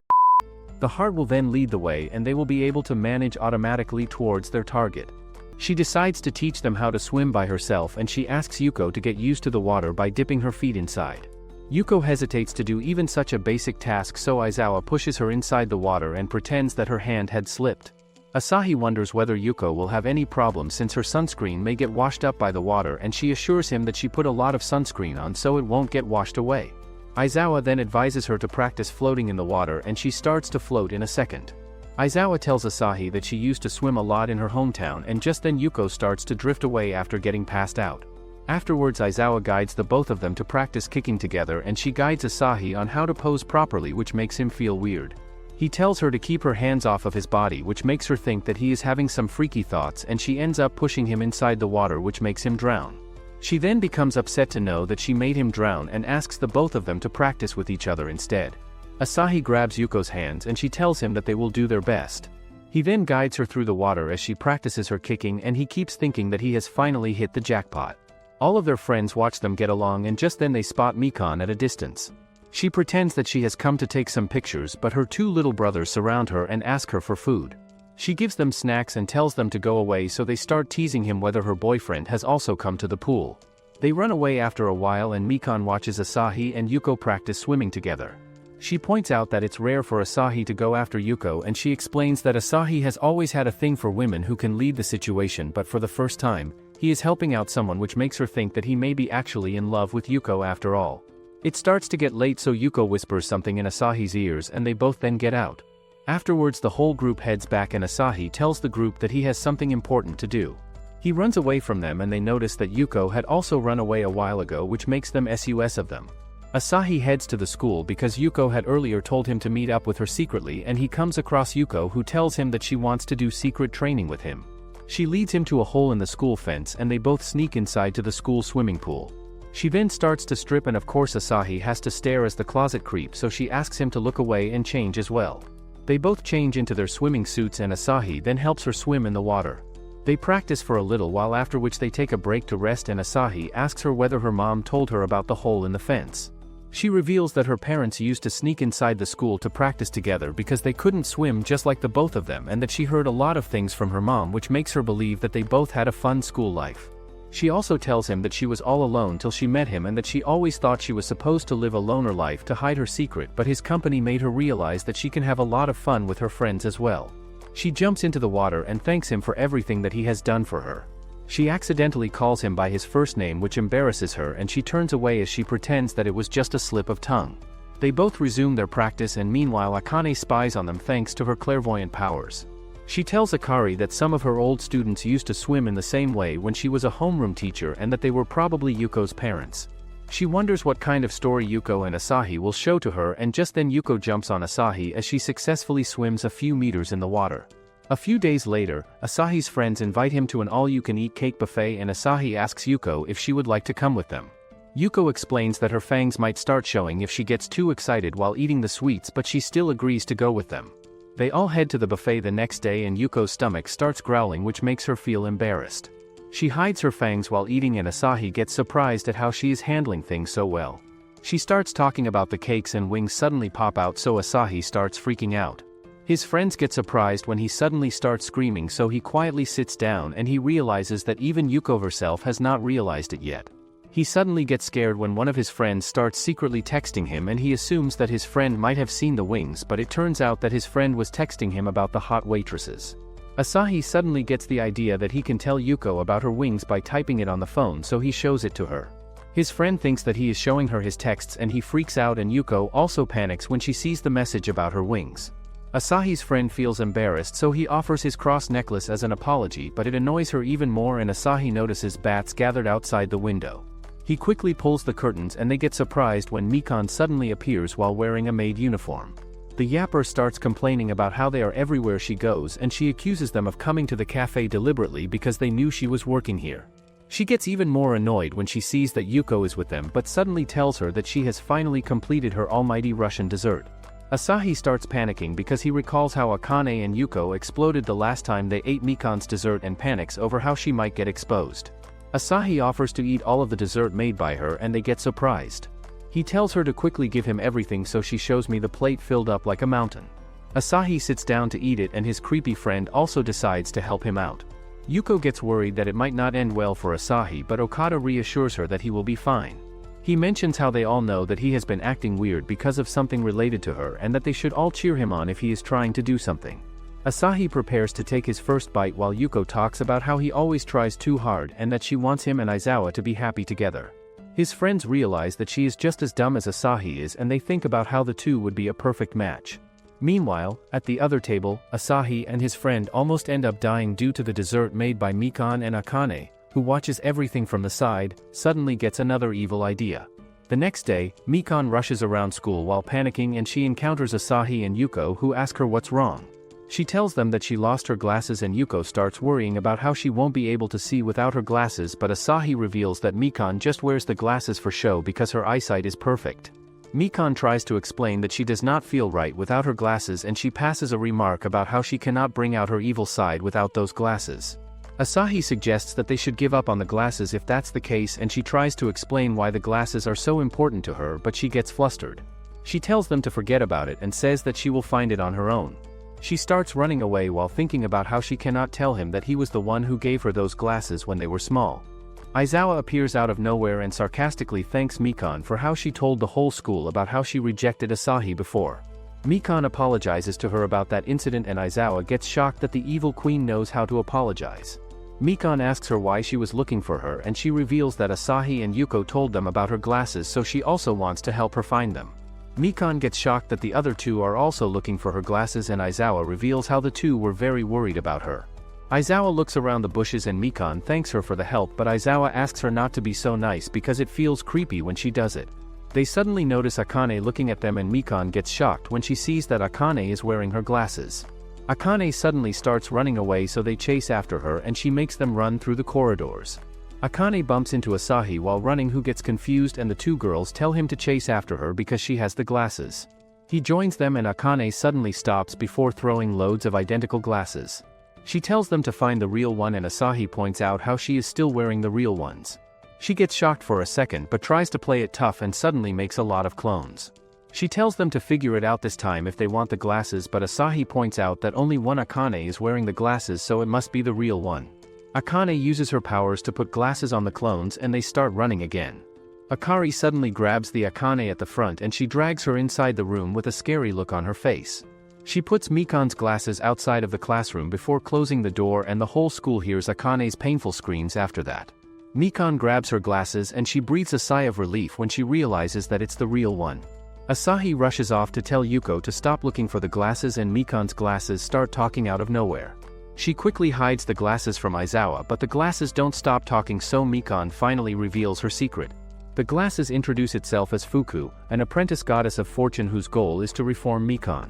The heart will then lead the way and they will be able to manage automatically towards their target. She decides to teach them how to swim by herself and she asks Yuko to get used to the water by dipping her feet inside. Yuko hesitates to do even such a basic task, so Aizawa pushes her inside the water and pretends that her hand had slipped. Asahi wonders whether Yuko will have any problems since her sunscreen may get washed up by the water, and she assures him that she put a lot of sunscreen on so it won't get washed away. Aizawa then advises her to practice floating in the water and she starts to float in a second. Aizawa tells Asahi that she used to swim a lot in her hometown, and just then Yuko starts to drift away after getting passed out. Afterwards Aizawa guides the both of them to practice kicking together and she guides Asahi on how to pose properly, which makes him feel weird. He tells her to keep her hands off of his body, which makes her think that he is having some freaky thoughts, and she ends up pushing him inside the water, which makes him drown. She then becomes upset to know that she made him drown and asks the both of them to practice with each other instead. Asahi grabs Yuko's hands and she tells him that they will do their best. He then guides her through the water as she practices her kicking, and he keeps thinking that he has finally hit the jackpot. All of their friends watch them get along and just then they spot Mikan at a distance. She pretends that she has come to take some pictures, but her two little brothers surround her and ask her for food. She gives them snacks and tells them to go away, so they start teasing him whether her boyfriend has also come to the pool. They run away after a while and Mikan watches Asahi and Yuko practice swimming together. She points out that it's rare for Asahi to go after Yuko, and she explains that Asahi has always had a thing for women who can lead the situation, but for the first time, he is helping out someone, which makes her think that he may be actually in love with Yuko after all. It starts to get late, so Yuko whispers something in Asahi's ears and they both then get out. Afterwards the whole group heads back and Asahi tells the group that he has something important to do. He runs away from them and they notice that Yuko had also run away a while ago, which makes them sus of them. Asahi heads to the school because Yuko had earlier told him to meet up with her secretly, and he comes across Yuko, who tells him that she wants to do secret training with him. She leads him to a hole in the school fence and they both sneak inside to the school swimming pool. She then starts to strip and of course Asahi has to stare as the closet creeps, so she asks him to look away and change as well. They both change into their swimming suits and Asahi then helps her swim in the water. They practice for a little while, after which they take a break to rest, and Asahi asks her whether her mom told her about the hole in the fence. She reveals that her parents used to sneak inside the school to practice together because they couldn't swim just like the both of them, and that she heard a lot of things from her mom, which makes her believe that they both had a fun school life. She also tells him that she was all alone till she met him and that she always thought she was supposed to live a loner life to hide her secret, but his company made her realize that she can have a lot of fun with her friends as well. She jumps into the water and thanks him for everything that he has done for her. She accidentally calls him by his first name, which embarrasses her, and she turns away as she pretends that it was just a slip of tongue. They both resume their practice, and meanwhile Akane spies on them thanks to her clairvoyant powers. She tells Akari that some of her old students used to swim in the same way when she was a homeroom teacher and that they were probably Yuko's parents. She wonders what kind of story Yuko and Asahi will show to her, and just then Yuko jumps on Asahi as she successfully swims a few meters in the water. A few days later, Asahi's friends invite him to an all-you-can-eat cake buffet, and Asahi asks Yuko if she would like to come with them. Yuko explains that her fangs might start showing if she gets too excited while eating the sweets, but she still agrees to go with them. They all head to the buffet the next day, and Yuko's stomach starts growling, which makes her feel embarrassed. She hides her fangs while eating, and Asahi gets surprised at how she is handling things so well. She starts talking about the cakes and wings suddenly pop out, so Asahi starts freaking out. His friends get surprised when he suddenly starts screaming, so he quietly sits down and he realizes that even Yuko herself has not realized it yet. He suddenly gets scared when one of his friends starts secretly texting him, and he assumes that his friend might have seen the wings, but it turns out that his friend was texting him about the hot waitresses. Asahi suddenly gets the idea that he can tell Yuko about her wings by typing it on the phone, so he shows it to her. His friend thinks that he is showing her his texts, and he freaks out, and Yuko also panics when she sees the message about her wings. Asahi's friend feels embarrassed, so he offers his cross necklace as an apology, but it annoys her even more, and Asahi notices bats gathered outside the window. He quickly pulls the curtains, and they get surprised when Mikan suddenly appears while wearing a maid uniform. The yapper starts complaining about how they are everywhere she goes, and she accuses them of coming to the cafe deliberately because they knew she was working here. She gets even more annoyed when she sees that Yuko is with them, but suddenly tells her that she has finally completed her almighty Russian dessert. Asahi starts panicking because he recalls how Akane and Yuko exploded the last time they ate Mikan's dessert, and panics over how she might get exposed. Asahi offers to eat all of the dessert made by her, and they get surprised. He tells her to quickly give him everything, so she shows me the plate filled up like a mountain. Asahi sits down to eat it, and his creepy friend also decides to help him out. Yuko gets worried that it might not end well for Asahi, but Okada reassures her that he will be fine. He mentions how they all know that he has been acting weird because of something related to her, and that they should all cheer him on if he is trying to do something. Asahi prepares to take his first bite while Yuko talks about how he always tries too hard and that she wants him and Aizawa to be happy together. His friends realize that she is just as dumb as Asahi is, and they think about how the two would be a perfect match. Meanwhile, at the other table, Asahi and his friend almost end up dying due to the dessert made by Mikan, and Akane, who watches everything from the side, suddenly gets another evil idea. The next day, Mikan rushes around school while panicking, and she encounters Asahi and Yuko, who ask her what's wrong. She tells them that she lost her glasses, and Yuko starts worrying about how she won't be able to see without her glasses, but Asahi reveals that Mikan just wears the glasses for show because her eyesight is perfect. Mikan tries to explain that she does not feel right without her glasses, and she passes a remark about how she cannot bring out her evil side without those glasses. Asahi suggests that they should give up on the glasses if that's the case, and she tries to explain why the glasses are so important to her, but she gets flustered. She tells them to forget about it and says that she will find it on her own. She starts running away while thinking about how she cannot tell him that he was the one who gave her those glasses when they were small. Aizawa appears out of nowhere and sarcastically thanks Mikan for how she told the whole school about how she rejected Asahi before. Mikan apologizes to her about that incident, and Aizawa gets shocked that the evil queen knows how to apologize. Mikan asks her why she was looking for her, and she reveals that Asahi and Yuko told them about her glasses, so she also wants to help her find them. Mikan gets shocked that the other two are also looking for her glasses, and Aizawa reveals how the two were very worried about her. Aizawa looks around the bushes, and Mikan thanks her for the help, but Aizawa asks her not to be so nice because it feels creepy when she does it. They suddenly notice Akane looking at them, and Mikan gets shocked when she sees that Akane is wearing her glasses. Akane suddenly starts running away, so they chase after her, and she makes them run through the corridors. Akane bumps into Asahi while running, who gets confused, and the two girls tell him to chase after her because she has the glasses. He joins them, and Akane suddenly stops before throwing loads of identical glasses. She tells them to find the real one, and Asahi points out how she is still wearing the real ones. She gets shocked for a second but tries to play it tough and suddenly makes a lot of clones. She tells them to figure it out this time if they want the glasses, but Asahi points out that only one Akane is wearing the glasses, so it must be the real one. Akane uses her powers to put glasses on the clones, and they start running again. Akari suddenly grabs the Akane at the front, and she drags her inside the room with a scary look on her face. She puts Mikan's glasses outside of the classroom before closing the door, and the whole school hears Akane's painful screams after that. Mikan grabs her glasses, and she breathes a sigh of relief when she realizes that it's the real one. Asahi rushes off to tell Yuko to stop looking for the glasses, and Mikan's glasses start talking out of nowhere. She quickly hides the glasses from Aizawa, but the glasses don't stop talking, so Mikan finally reveals her secret. The glasses introduce itself as Fuku, an apprentice goddess of fortune whose goal is to reform Mikan.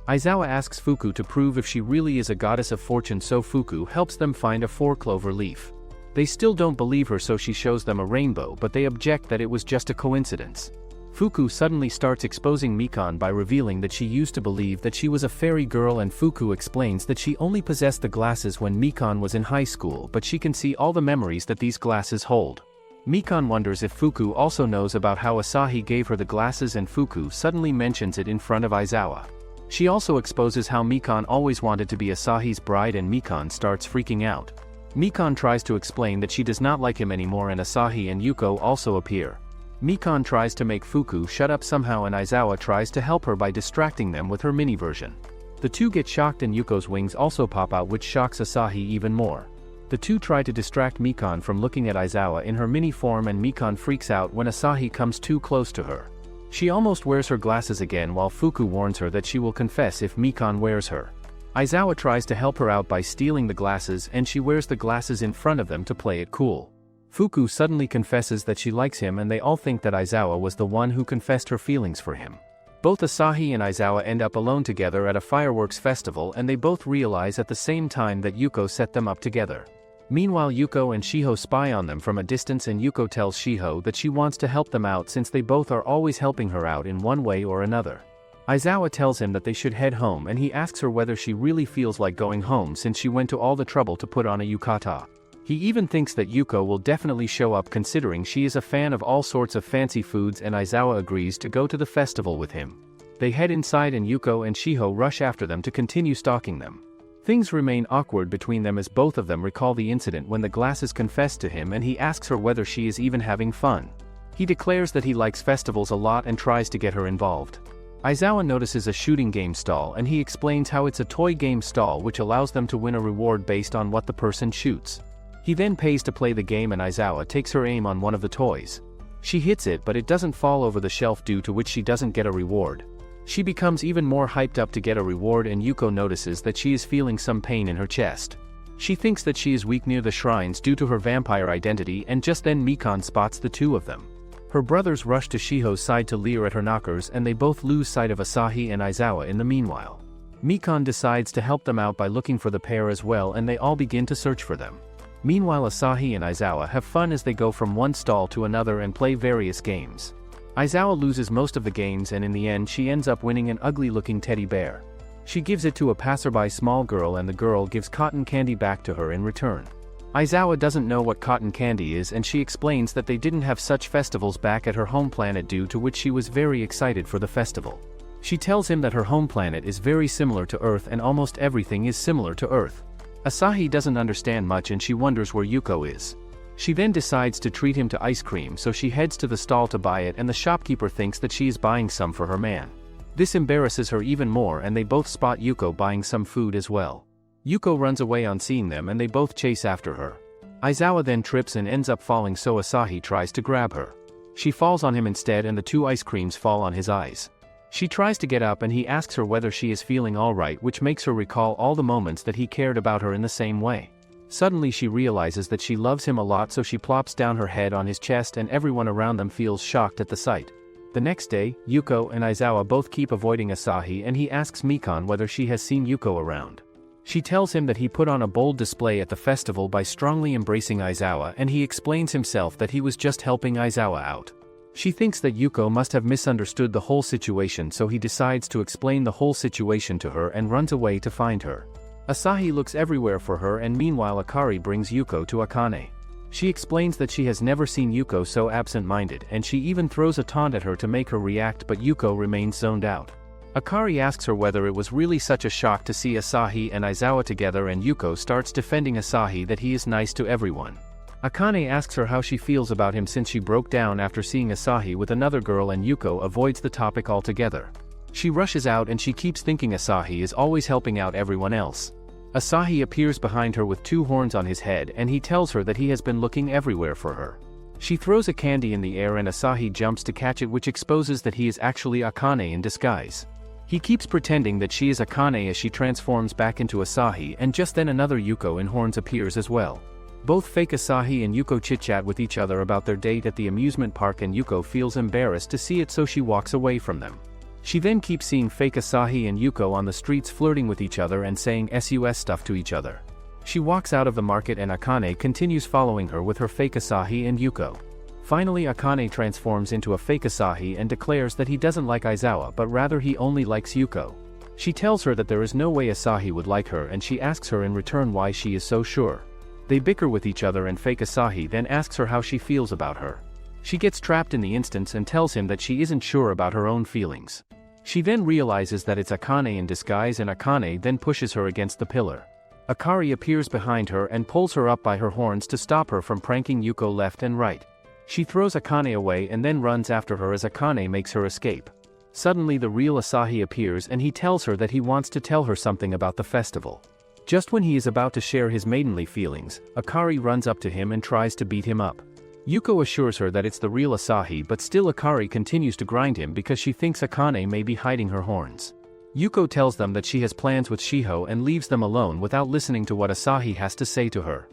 Aizawa asks Fuku to prove if she really is a goddess of fortune, so Fuku helps them find a 4-clover leaf. They still don't believe her, so she shows them a rainbow, but they object that it was just a coincidence. Fuku suddenly starts exposing Mikan by revealing that she used to believe that she was a fairy girl, and Fuku explains that she only possessed the glasses when Mikan was in high school, but she can see all the memories that these glasses hold. Mikan wonders if Fuku also knows about how Asahi gave her the glasses, and Fuku suddenly mentions it in front of Aizawa. She also exposes how Mikan always wanted to be Asahi's bride, and Mikan starts freaking out. Mikan tries to explain that she does not like him anymore, and Asahi and Yuko also appear. Mikan tries to make Fuku shut up somehow, and Aizawa tries to help her by distracting them with her mini version. The two get shocked and Yuko's wings also pop out, which shocks Asahi even more. The two try to distract Mikan from looking at Aizawa in her mini form, and Mikan freaks out when Asahi comes too close to her. She almost wears her glasses again, while Fuku warns her that she will confess if Mikan wears her. Aizawa tries to help her out by stealing the glasses, and she wears the glasses in front of them to play it cool. Fuku suddenly confesses that she likes him, and they all think that Aizawa was the one who confessed her feelings for him. Both Asahi and Aizawa end up alone together at a fireworks festival, and they both realize at the same time that Yuko set them up together. Meanwhile, Yuko and Shiho spy on them from a distance, and Yuko tells Shiho that she wants to help them out since they both are always helping her out in one way or another. Aizawa tells him that they should head home, and he asks her whether she really feels like going home since she went to all the trouble to put on a yukata. He even thinks that Yuko will definitely show up considering she is a fan of all sorts of fancy foods, and Aizawa agrees to go to the festival with him. They head inside, and Yuko and Shiho rush after them to continue stalking them. Things remain awkward between them as both of them recall the incident when the glasses confess to him, and he asks her whether she is even having fun. He declares that he likes festivals a lot and tries to get her involved. Aizawa notices a shooting game stall, and he explains how it's a toy game stall which allows them to win a reward based on what the person shoots. He then pays to play the game, and Aizawa takes her aim on one of the toys. She hits it, but it doesn't fall over the shelf, due to which she doesn't get a reward. She becomes even more hyped up to get a reward, and Yuko notices that she is feeling some pain in her chest. She thinks that she is weak near the shrines due to her vampire identity, and just then Mikan spots the two of them. Her brothers rush to Shiho's side to leer at her knockers, and they both lose sight of Asahi and Aizawa in the meanwhile. Mikan decides to help them out by looking for the pair as well, and they all begin to search for them. Meanwhile, Asahi and Aizawa have fun as they go from one stall to another and play various games. Aizawa loses most of the games, and in the end she ends up winning an ugly-looking teddy bear. She gives it to a passerby small girl, and the girl gives cotton candy back to her in return. Aizawa doesn't know what cotton candy is, and she explains that they didn't have such festivals back at her home planet, due to which she was very excited for the festival. She tells him that her home planet is very similar to Earth, and almost everything is similar to Earth. Asahi doesn't understand much, and she wonders where Yuko is. She then decides to treat him to ice cream, so she heads to the stall to buy it, and the shopkeeper thinks that she is buying some for her man. This embarrasses her even more, and they both spot Yuko buying some food as well. Yuko runs away on seeing them, and they both chase after her. Aizawa then trips and ends up falling, so Asahi tries to grab her. She falls on him instead, and the two ice creams fall on his eyes. She tries to get up, and he asks her whether she is feeling alright, which makes her recall all the moments that he cared about her in the same way. Suddenly she realizes that she loves him a lot, so she plops down her head on his chest, and everyone around them feels shocked at the sight. The next day, Yuko and Aizawa both keep avoiding Asahi, and he asks Mikan whether she has seen Yuko around. She tells him that he put on a bold display at the festival by strongly embracing Aizawa, and he explains himself that he was just helping Aizawa out. She thinks that Yuko must have misunderstood the whole situation, so he decides to explain the whole situation to her and runs away to find her. Asahi looks everywhere for her, and meanwhile Akari brings Yuko to Akane. She explains that she has never seen Yuko so absent-minded, and she even throws a taunt at her to make her react, but Yuko remains zoned out. Akari asks her whether it was really such a shock to see Asahi and Aizawa together, and Yuko starts defending Asahi that he is nice to everyone. Akane asks her how she feels about him since she broke down after seeing Asahi with another girl, and Yuko avoids the topic altogether. She rushes out, and she keeps thinking Asahi is always helping out everyone else. Asahi appears behind her with two horns on his head, and he tells her that he has been looking everywhere for her. She throws a candy in the air, and Asahi jumps to catch it, which exposes that he is actually Akane in disguise. He keeps pretending that she is Akane as she transforms back into Asahi, and just then another Yuko in horns appears as well. Both fake Asahi and Yuko chit-chat with each other about their date at the amusement park, and Yuko feels embarrassed to see it, so she walks away from them. She then keeps seeing fake Asahi and Yuko on the streets flirting with each other and saying sus stuff to each other. She walks out of the market and Akane continues following her with her fake Asahi and Yuko. Finally, Akane transforms into a fake Asahi and declares that he doesn't like Aizawa but rather he only likes Yuko. She tells her that there is no way Asahi would like her, and she asks her in return why she is so sure. They bicker with each other and fake Asahi then asks her how she feels about her. She gets trapped in the instance and tells him that she isn't sure about her own feelings. She then realizes that it's Akane in disguise, and Akane then pushes her against the pillar. Akari appears behind her and pulls her up by her horns to stop her from pranking Yuko left and right. She throws Akane away and then runs after her as Akane makes her escape. Suddenly the real Asahi appears and he tells her that he wants to tell her something about the festival. Just when he is about to share his maidenly feelings, Akari runs up to him and tries to beat him up. Yuko assures her that it's the real Asahi, but still Akari continues to grind him because she thinks Akane may be hiding her horns. Yuko tells them that she has plans with Shiho and leaves them alone without listening to what Asahi has to say to her.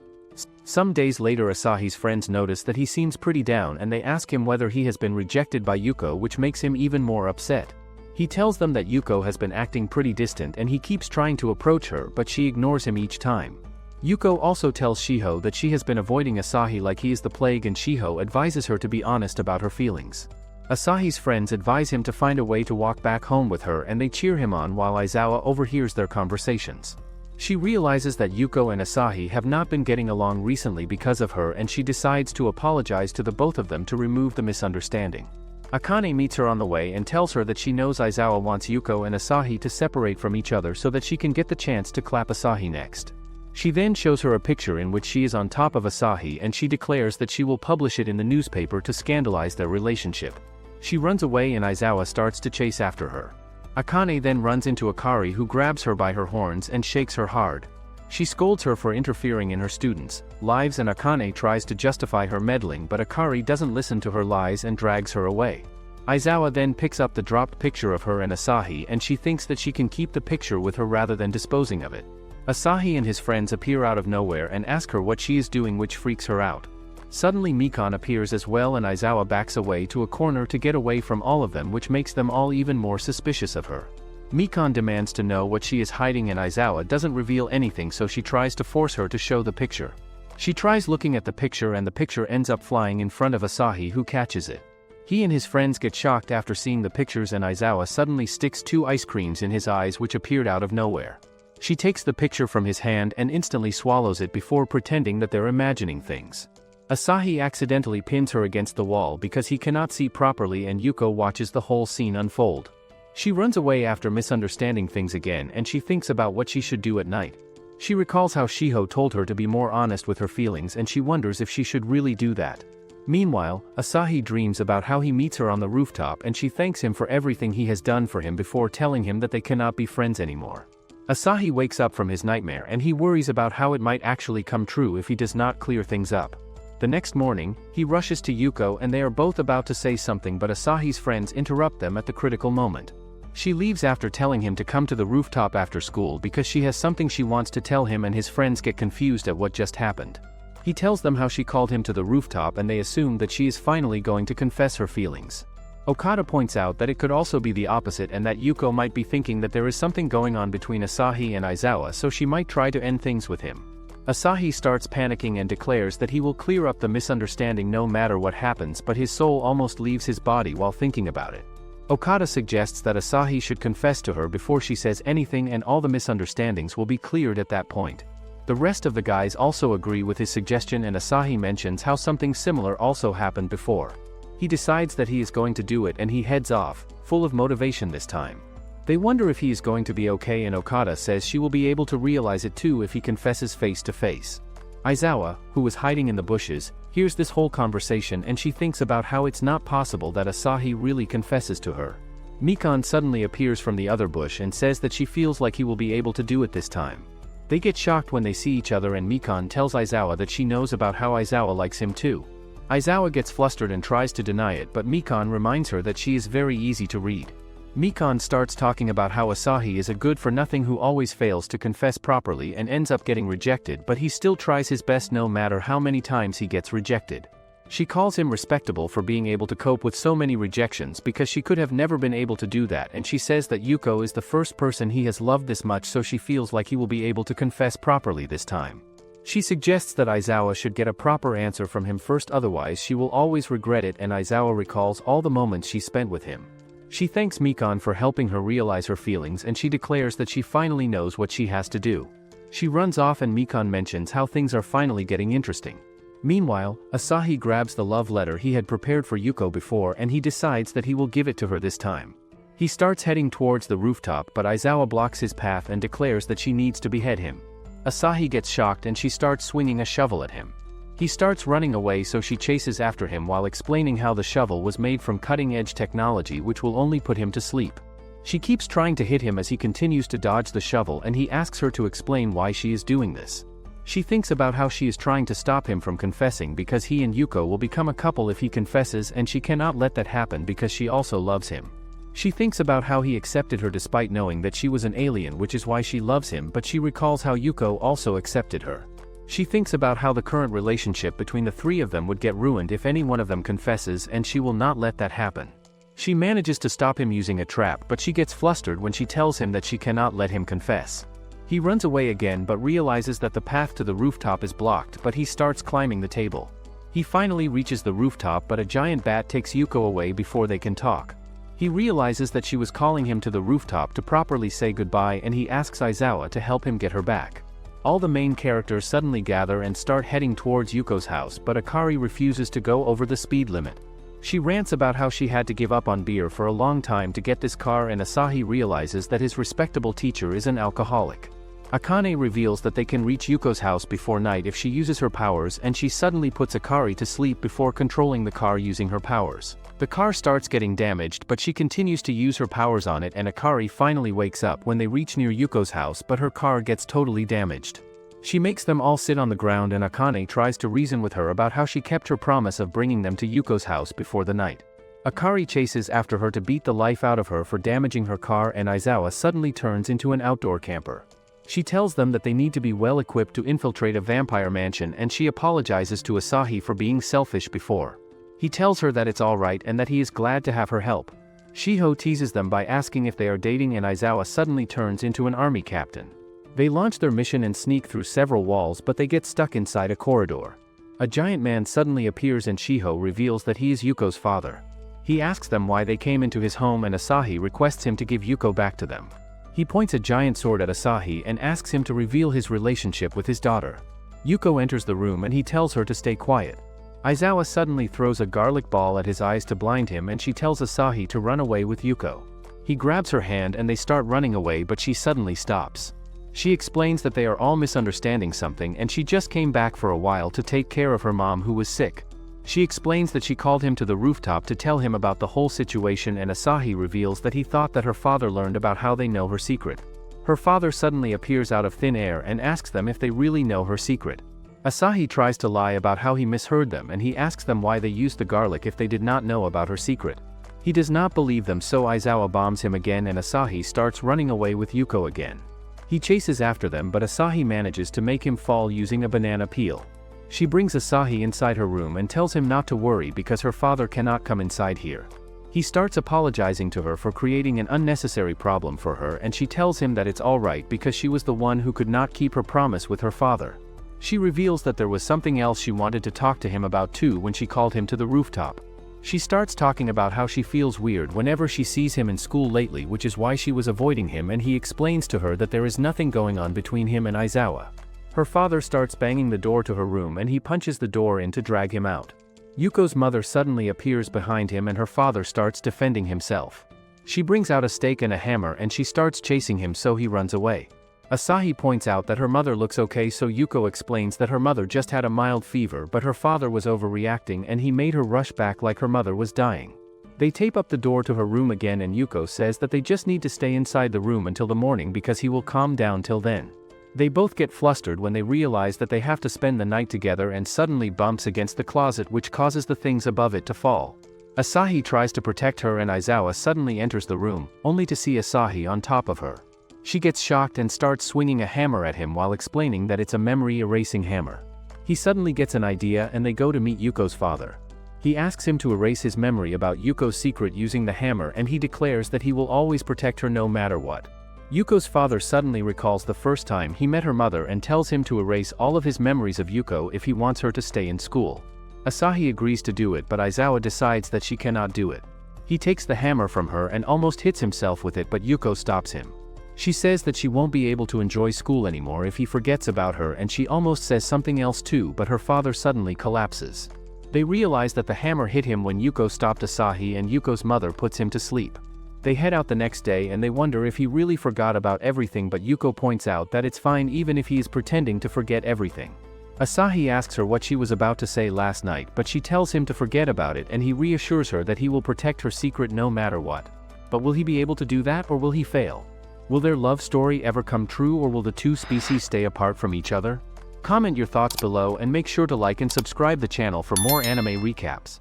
Some days later, Asahi's friends notice that he seems pretty down and they ask him whether he has been rejected by Yuko, which makes him even more upset. He tells them that Yuko has been acting pretty distant and he keeps trying to approach her, but she ignores him each time. Yuko also tells Shiho that she has been avoiding Asahi like he is the plague, and Shiho advises her to be honest about her feelings. Asahi's friends advise him to find a way to walk back home with her and they cheer him on while Aizawa overhears their conversations. She realizes that Yuko and Asahi have not been getting along recently because of her, and she decides to apologize to the both of them to remove the misunderstanding. Akane meets her on the way and tells her that she knows Aizawa wants Yuko and Asahi to separate from each other so that she can get the chance to clap Asahi next. She then shows her a picture in which she is on top of Asahi and she declares that she will publish it in the newspaper to scandalize their relationship. She runs away and Aizawa starts to chase after her. Akane then runs into Akari, who grabs her by her horns and shakes her hard. She scolds her for interfering in her students' lives and Akane tries to justify her meddling, but Akari doesn't listen to her lies and drags her away. Aizawa then picks up the dropped picture of her and Asahi and she thinks that she can keep the picture with her rather than disposing of it. Asahi and his friends appear out of nowhere and ask her what she is doing, which freaks her out. Suddenly Mikan appears as well and Aizawa backs away to a corner to get away from all of them, which makes them all even more suspicious of her. Mikan demands to know what she is hiding and Aizawa doesn't reveal anything, so she tries to force her to show the picture. She tries looking at the picture and the picture ends up flying in front of Asahi, who catches it. He and his friends get shocked after seeing the pictures and Aizawa suddenly sticks 2 ice creams in his eyes which appeared out of nowhere. She takes the picture from his hand and instantly swallows it before pretending that they're imagining things. Asahi accidentally pins her against the wall because he cannot see properly and Yuko watches the whole scene unfold. She runs away after misunderstanding things again and she thinks about what she should do at night. She recalls how Shiho told her to be more honest with her feelings and she wonders if she should really do that. Meanwhile, Asahi dreams about how he meets her on the rooftop and she thanks him for everything he has done for him before telling him that they cannot be friends anymore. Asahi wakes up from his nightmare and he worries about how it might actually come true if he does not clear things up. The next morning, he rushes to Yuko and they are both about to say something, but Asahi's friends interrupt them at the critical moment. She leaves after telling him to come to the rooftop after school because she has something she wants to tell him, and his friends get confused at what just happened. He tells them how she called him to the rooftop and they assume that she is finally going to confess her feelings. Okada points out that it could also be the opposite and that Yuko might be thinking that there is something going on between Asahi and Aizawa, so she might try to end things with him. Asahi starts panicking and declares that he will clear up the misunderstanding no matter what happens, but his soul almost leaves his body while thinking about it. Okada suggests that Asahi should confess to her before she says anything and all the misunderstandings will be cleared at that point. The rest of the guys also agree with his suggestion and Asahi mentions how something similar also happened before. He decides that he is going to do it and he heads off, full of motivation this time. They wonder if he is going to be okay and Okada says she will be able to realize it too if he confesses face to face. Aizawa, who was hiding in the bushes, hears this whole conversation and she thinks about how it's not possible that Asahi really confesses to her. Mikan suddenly appears from the other bush and says that she feels like he will be able to do it this time. They get shocked when they see each other and Mikan tells Aizawa that she knows about how Aizawa likes him too. Aizawa gets flustered and tries to deny it, but Mikan reminds her that she is very easy to read. Mikon starts talking about how Asahi is a good-for-nothing who always fails to confess properly and ends up getting rejected, but he still tries his best no matter how many times he gets rejected. She calls him respectable for being able to cope with so many rejections because she could have never been able to do that, and she says that Yuko is the first person he has loved this much, so she feels like he will be able to confess properly this time. She suggests that Aizawa should get a proper answer from him first, otherwise she will always regret it, and Aizawa recalls all the moments she spent with him. She thanks Mikon for helping her realize her feelings, and she declares that she finally knows what she has to do. She runs off and Mikon mentions how things are finally getting interesting. Meanwhile, Asahi grabs the love letter he had prepared for Yuko before and he decides that he will give it to her this time. He starts heading towards the rooftop, but Aizawa blocks his path and declares that she needs to behead him. Asahi gets shocked and she starts swinging a shovel at him. He starts running away, so she chases after him while explaining how the shovel was made from cutting-edge technology which will only put him to sleep. She keeps trying to hit him as he continues to dodge the shovel, and he asks her to explain why she is doing this. She thinks about how she is trying to stop him from confessing because he and Yuko will become a couple if he confesses, and she cannot let that happen because she also loves him. She thinks about how he accepted her despite knowing that she was an alien, which is why she loves him, but she recalls how Yuko also accepted her. She thinks about how the current relationship between the three of them would get ruined if any one of them confesses, and she will not let that happen. She manages to stop him using a trap, but she gets flustered when she tells him that she cannot let him confess. He runs away again but realizes that the path to the rooftop is blocked, but he starts climbing the table. He finally reaches the rooftop, but a giant bat takes Yuko away before they can talk. He realizes that she was calling him to the rooftop to properly say goodbye, and he asks Aizawa to help him get her back. All the main characters suddenly gather and start heading towards Yuko's house, but Akari refuses to go over the speed limit. She rants about how she had to give up on beer for a long time to get this car, and Asahi realizes that his respectable teacher is an alcoholic. Akane reveals that they can reach Yuko's house before night if she uses her powers, and she suddenly puts Akari to sleep before controlling the car using her powers. The car starts getting damaged, but she continues to use her powers on it, and Akari finally wakes up when they reach near Yuko's house, but her car gets totally damaged. She makes them all sit on the ground, and Akane tries to reason with her about how she kept her promise of bringing them to Yuko's house before the night. Akari chases after her to beat the life out of her for damaging her car, and Aizawa suddenly turns into an outdoor camper. She tells them that they need to be well equipped to infiltrate a vampire mansion, and she apologizes to Asahi for being selfish before. He tells her that it's alright and that he is glad to have her help. Shiho teases them by asking if they are dating, and Aizawa suddenly turns into an army captain. They launch their mission and sneak through several walls, but they get stuck inside a corridor. A giant man suddenly appears and Shiho reveals that he is Yuko's father. He asks them why they came into his home, and Asahi requests him to give Yuko back to them. He points a giant sword at Asahi and asks him to reveal his relationship with his daughter. Yuko enters the room and he tells her to stay quiet. Aizawa suddenly throws a garlic ball at his eyes to blind him, and she tells Asahi to run away with Yuko. He grabs her hand and they start running away, but she suddenly stops. She explains that they are all misunderstanding something, and she just came back for a while to take care of her mom who was sick. She explains that she called him to the rooftop to tell him about the whole situation, and Asahi reveals that he thought that her father learned about how they know her secret. Her father suddenly appears out of thin air and asks them if they really know her secret. Asahi tries to lie about how he misheard them, and he asks them why they used the garlic if they did not know about her secret. He does not believe them, so Aizawa bombs him again, and Asahi starts running away with Yuko again. He chases after them, but Asahi manages to make him fall using a banana peel. She brings Asahi inside her room and tells him not to worry because her father cannot come inside here. He starts apologizing to her for creating an unnecessary problem for her, and she tells him that it's alright because she was the one who could not keep her promise with her father. She reveals that there was something else she wanted to talk to him about too when she called him to the rooftop. She starts talking about how she feels weird whenever she sees him in school lately, which is why she was avoiding him, and he explains to her that there is nothing going on between him and Aizawa. Her father starts banging the door to her room and he punches the door in to drag him out. Yuko's mother suddenly appears behind him and her father starts defending himself. She brings out a stake and a hammer and she starts chasing him, so he runs away. Asahi points out that her mother looks okay, so Yuko explains that her mother just had a mild fever, but her father was overreacting and he made her rush back like her mother was dying. They tape up the door to her room again, and Yuko says that they just need to stay inside the room until the morning because he will calm down till then. They both get flustered when they realize that they have to spend the night together, and suddenly bumps against the closet, which causes the things above it to fall. Asahi tries to protect her and Aizawa suddenly enters the room, only to see Asahi on top of her. She gets shocked and starts swinging a hammer at him while explaining that it's a memory-erasing hammer. He suddenly gets an idea and they go to meet Yuko's father. He asks him to erase his memory about Yuko's secret using the hammer and he declares that he will always protect her no matter what. Yuko's father suddenly recalls the first time he met her mother and tells him to erase all of his memories of Yuko if he wants her to stay in school. Asahi agrees to do it but Aizawa decides that she cannot do it. He takes the hammer from her and almost hits himself with it but Yuko stops him. She says that she won't be able to enjoy school anymore if he forgets about her and she almost says something else too but her father suddenly collapses. They realize that the hammer hit him when Yuko stopped Asahi and Yuko's mother puts him to sleep. They head out the next day and they wonder if he really forgot about everything but Yuko points out that it's fine even if he is pretending to forget everything. Asahi asks her what she was about to say last night but she tells him to forget about it and he reassures her that he will protect her secret no matter what. But will he be able to do that or will he fail? Will their love story ever come true or will the two species stay apart from each other? Comment your thoughts below and make sure to like and subscribe the channel for more anime recaps.